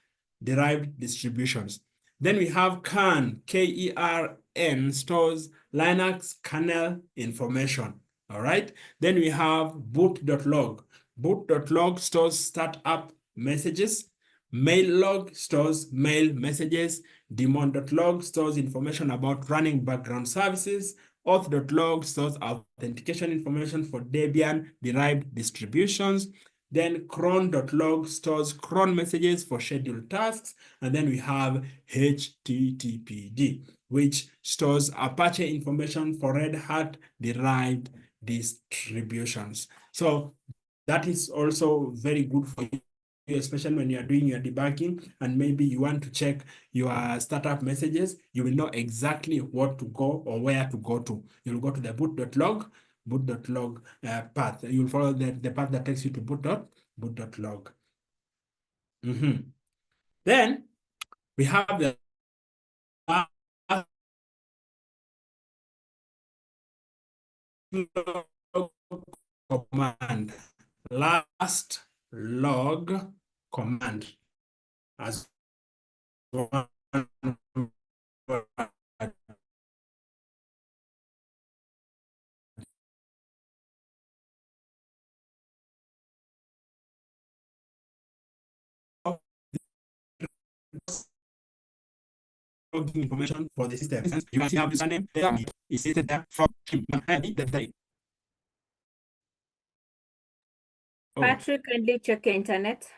S1: derived distributions. Then we have kern, K-E-R-N, stores Linux kernel information. All right. Then we have boot.log. Boot.log stores startup messages. Maillog stores mail messages. Daemon.log stores information about running background services. Auth.log stores authentication information for Debian derived distributions. Then cron.log stores cron messages for scheduled tasks. And then we have HTTPD, which stores Apache information for Red Hat derived distributions. So that is also very good for you, especially when you are doing your debugging and maybe you want to check your startup messages. You will know exactly what to go or where to go to. You'll go to the boot.log path. You'll follow the path that takes you to boot.log. Then we have the command, last log command as one login information for the system. You can see have username there. It's stated there from the
S4: Patrick, kindly check your internet.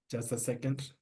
S1: Just a second.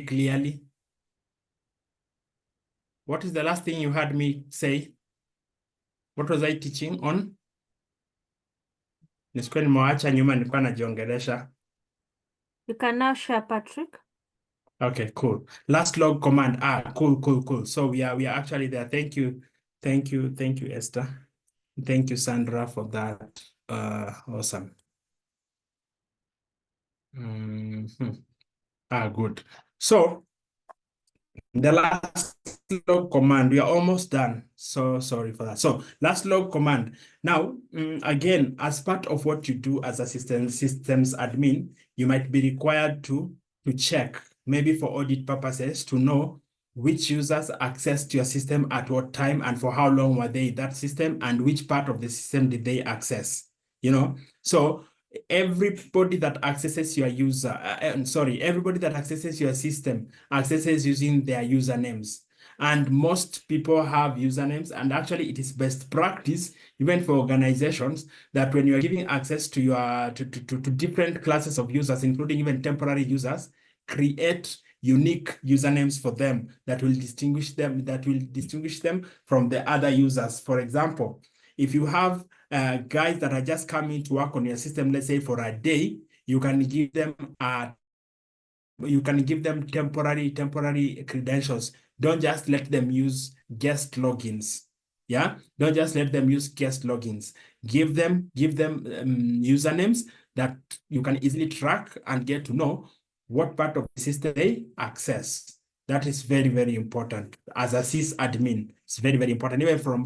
S1: Clearly. What is the last thing you heard me say? What was I teaching on? Nisikuwa nimewacha nyuma, nilikuwa najiongelesha.
S4: You can now share, Patrick.
S1: Okay, cool. Last log command. Cool. So we are actually there. Thank you, Esther. Thank you, Sandra, for that. Awesome. Good. So the last log command, we are almost done. So sorry for that. So last log command. Now, again, as part of what you do as a systems admin, you might be required to check, maybe for audit purposes, to know which users accessed your system at what time and for how long were they in that system and which part of the system did they access, So everybody that accesses your everybody that accesses your system accesses using their usernames. And most people have usernames, and actually it is best practice, even for organizations, that when you are giving access to your to different classes of users, including even temporary users, create unique usernames for them that will distinguish them from the other users. For example, if you have guys that are just coming to work on your system, let's say for a day, you can give them temporary credentials. Don't just let them use guest logins. Yeah, don't just let them use guest logins. Give them usernames that you can easily track and get to know what part of the system they access. That is very, very important. As a sysadmin, it's very, very important, even from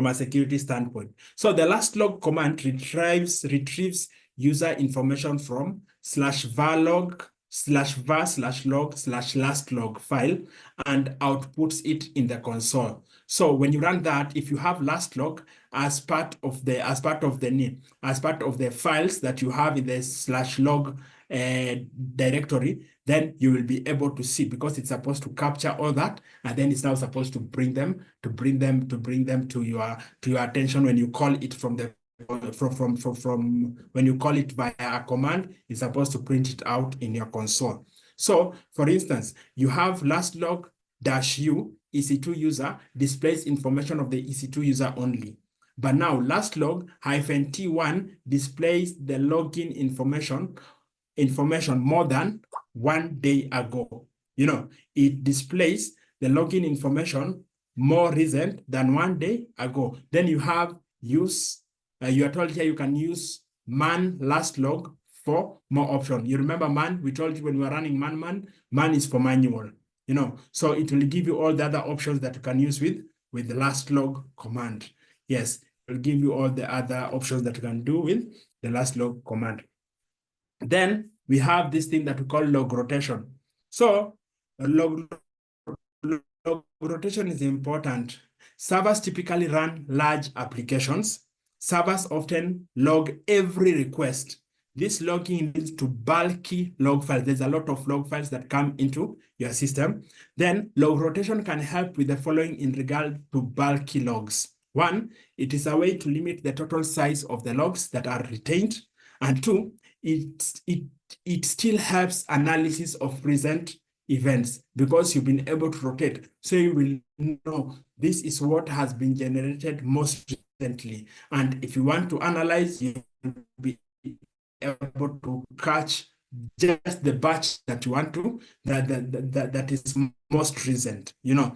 S1: a security standpoint. So the last log command retrieves user information from /var/log/last log file and outputs it in the console. So when you run that, if you have last log as part of the files that you have in the /log directory, then you will be able to see, because it's supposed to capture all that, and then it's now supposed to bring them to your attention when you call it from when you call it via a command. It's supposed to print it out in your console. So for instance, you have last log -u EC2 user displays information of the EC2 user only. But now last log -t1 displays the login information more than 1 day ago. It displays the login information more recent than 1 day ago. Then you have you are told here you can use man last log for more options. You remember man, we told you when we were running man is for manual, so it will give you all the other options that you can use with with the last log command. Yes, it will give you all the other options that you can do with the last log command. Then we have this thing that we call log rotation. So log rotation is important. Servers typically run large applications. Servers often log every request. This logging leads to bulky log files. There's a lot of log files that come into your system. Then log rotation can help with the following in regard to bulky logs. One, it is a way to limit the total size of the logs that are retained. And two, it still helps analysis of recent events because you've been able to rotate. So you will know this is what has been generated most recently. And if you want to analyze, you will be able to catch just the batch that you want to, that is most recent, you know.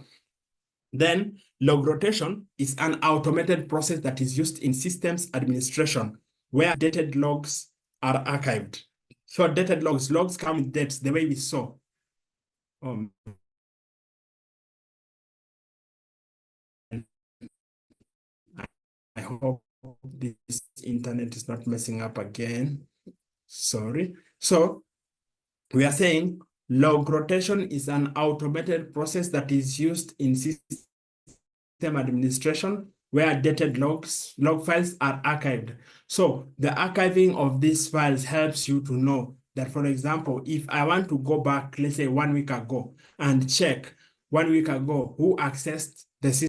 S1: Then log rotation is an automated process that is used in systems administration where dated logs are archived. So dated logs come with dates the way we saw. I hope this internet is not messing up again. Sorry. So we are saying log rotation is an automated process that is used in system administration where dated log files are archived. So the archiving of these files helps you to know that, for example, if I want to go back, let's say 1 week ago, and check 1 week ago who accessed the system.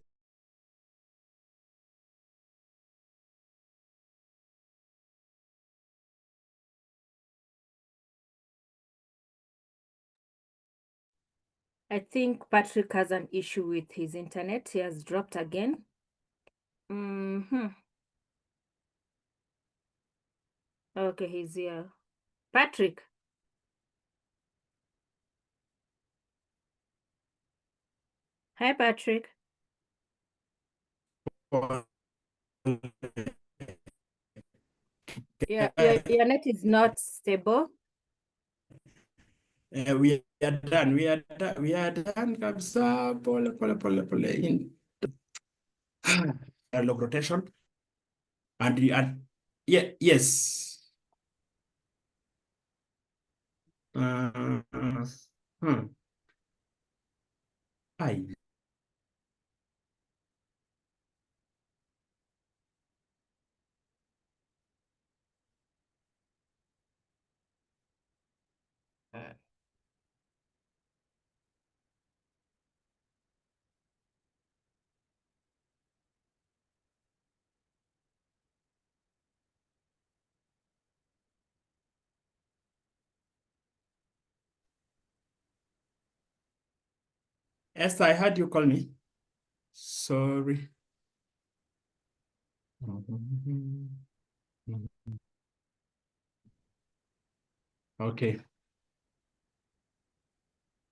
S4: I think Patrick has an issue with his internet. He has dropped again. Okay, he's here. Patrick. Hi, Patrick. Your net is not stable.
S1: We are done. Kabisa, pole. In log rotation. And you add, yeah, yes. Hi. Esther, I heard you call me. Sorry. Okay.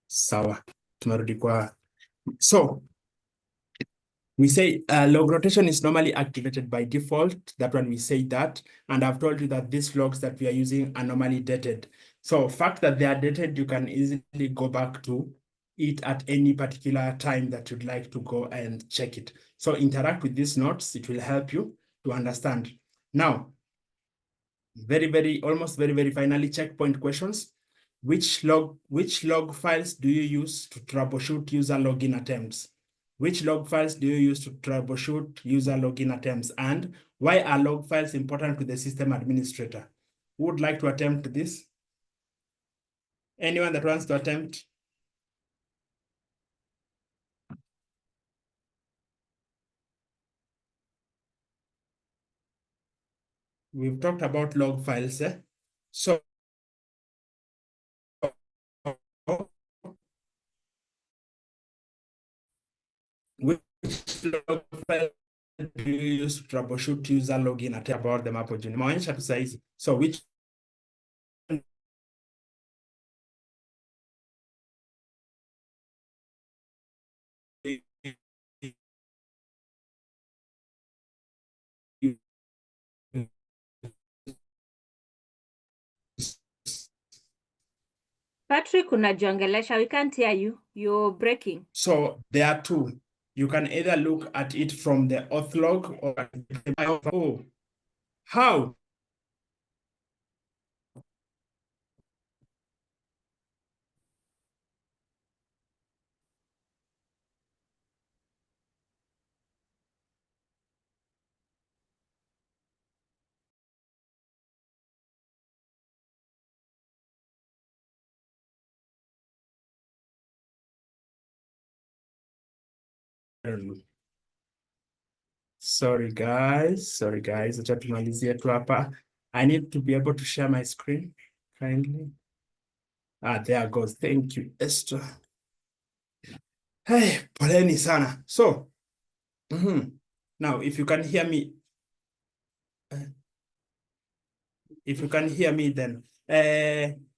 S1: Sawa. Tumerudi kwa. So we say log rotation is normally activated by default. That one we say that. And I've told you that these logs that we are using are normally dated. So fact that they are dated, you can easily go back to it at any particular time that you'd like to go and check it. So interact with these notes. It will help you to understand. Now, almost very finally, checkpoint questions. Which log files do you use to troubleshoot user login attempts? Which log files do you use to troubleshoot user login attempts? And why are log files important to the system administrator? Who would like to attempt this? Anyone that wants to attempt? We've talked about log files. So which log file do you use to troubleshoot user login at about them hapo juu? Nimeonyesha tu saizi. So which
S4: Patrick, unajiongelesha. We can't hear you. You're breaking.
S1: So there are two. You can either look at it from the auth log or oh, how? Sorry guys, acha tumalizie tu hapa. I need to be able to share my screen kindly. There goes. Thank you, Esther. Hey, poleni sana. So, now if you can hear me, then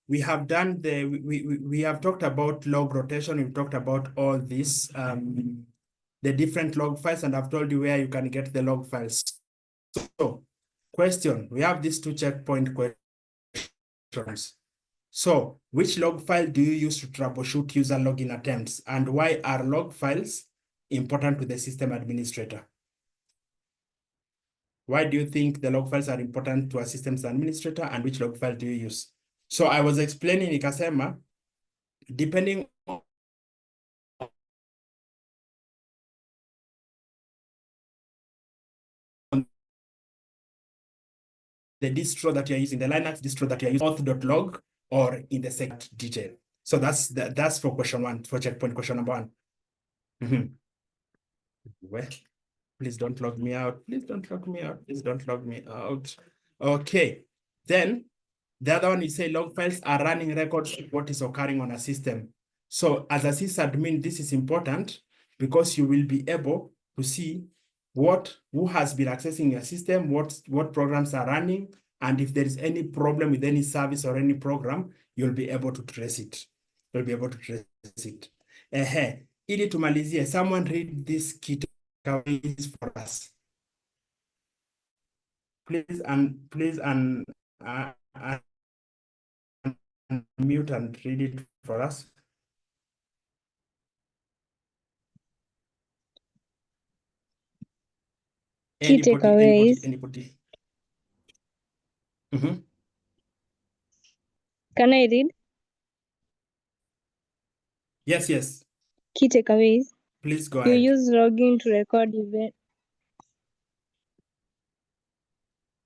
S1: we have done we have talked about log rotation. We've talked about all this, the different log files, and I've told you where you can get the log files. So, question, we have these 2 checkpoint questions. So, which log file do you use to troubleshoot user login attempts, and why are log files important to the system administrator? Why do you think the log files are important to a systems administrator, and which log file do you use? So I was explaining nikasema, depending on the distro that you're using, the Linux distro that you're using, auth.log or in the second detail. So that's for question 1, for checkpoint question number 1. Well, please don't log me out. Please don't log me out. Please don't log me out. Okay. Then the other one, you say log files are running records of what is occurring on a system. So as a sysadmin, this is important because you will be able to see who has been accessing your system, what programs are running, and if there is any problem with any service or any program, you'll be able to trace it. You'll be able to trace it. Ili tumalizie, someone read this key takeaways for us. Please unmute and read it for us.
S5: Key takeaways.
S1: Anybody.
S5: Can I read?
S1: Yes.
S5: Key takeaways.
S1: Please go
S5: You
S1: ahead.
S5: use logging to record events.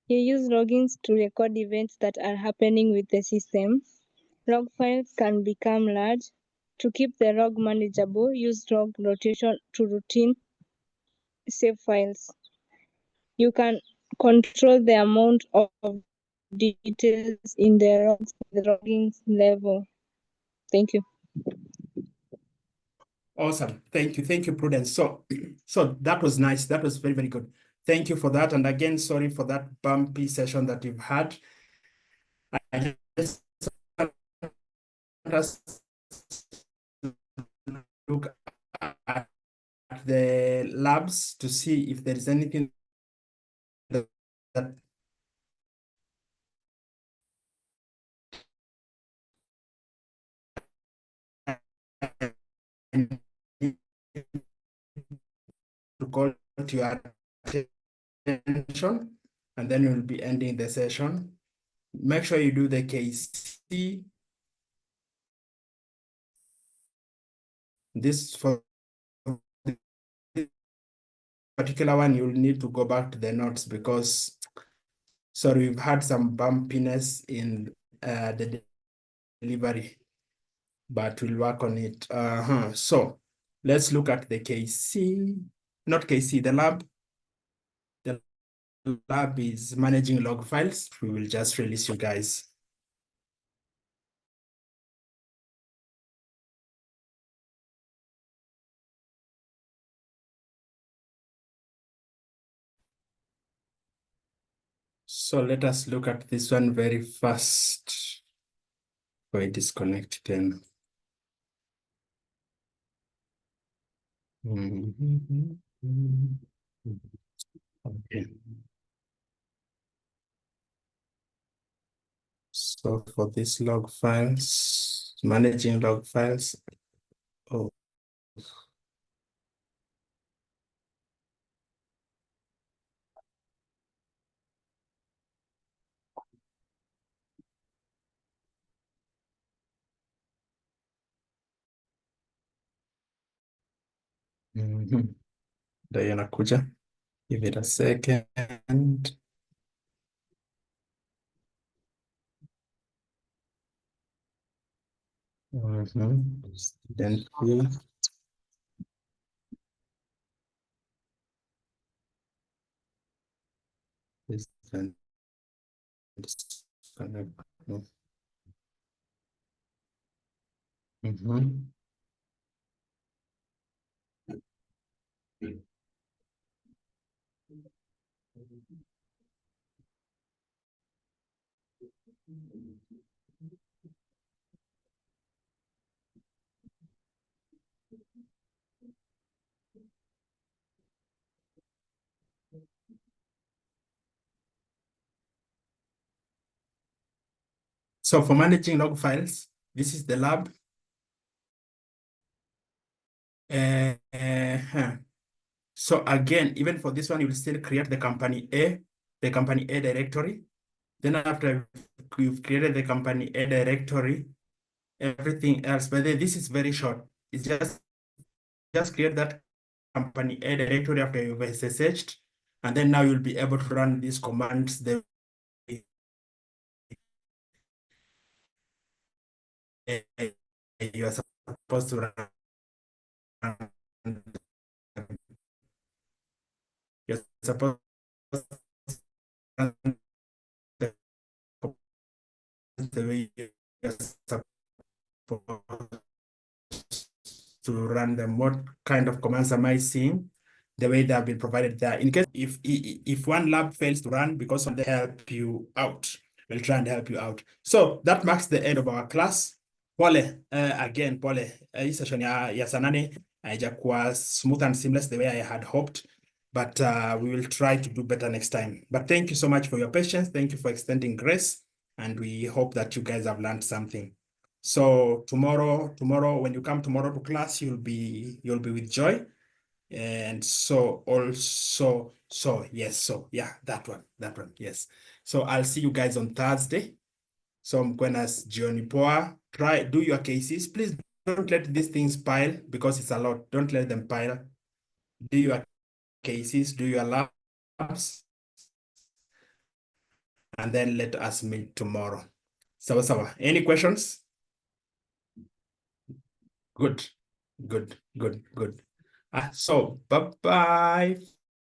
S5: You use logins to record events that are happening with the system. Log files can become large. To keep the log manageable, use log rotation to routine save files. You can control the amount of details in the logs at the logging level. Thank you.
S1: Awesome. Thank you, Prudence. So that was nice. That was very, very good. Thank you for that. And again, sorry for that bumpy session that you've had. I just want us to look at the labs to see if there is anything that to call to your attention, and then we'll be ending the session. Make sure you do the KC. This for this particular one, you'll need to go back to the notes because, sorry, we've had some bumpiness in the delivery, but we'll work on it. So let's look at the KC, not KC, the lab. The lab is managing log files. We will just release you guys. So let us look at this one very fast. Why disconnect then? Okay. So for these log files, managing log files. Oh. Ndio inakuja. Give it a second. Student fee. Student. So for managing log files, this is the lab. So again, even for this one, you will still create the company A directory. Then after you've created the company A directory, everything else, but then this is very short. It's just create that company A directory after you've SSH'd, and then now you'll be able to run these commands the way you are supposed to run. You're supposed to run the way you're supposed to run them. What kind of commands am I seeing? The way they have been provided there. In case if one lab fails to run because of the help you out, we'll try and help you out. So that marks the end of our class. Pole, again, pole. Hii session ya saa nane haijakuwa smooth and seamless the way I had hoped, but we will try to do better next time. But thank you so much for your patience. Thank you for extending grace, and we hope that you guys have learned something. So tomorrow, when you come tomorrow to class, you'll be with Joy. And so also, that one, yes. So I'll see you guys on Thursday. So mkwenas jioni poa. Do your cases. Please don't let these things pile because it's a lot. Don't let them pile. Do your cases, do your labs, and then let us meet tomorrow. Sawa. Any questions? Good. So bye-bye.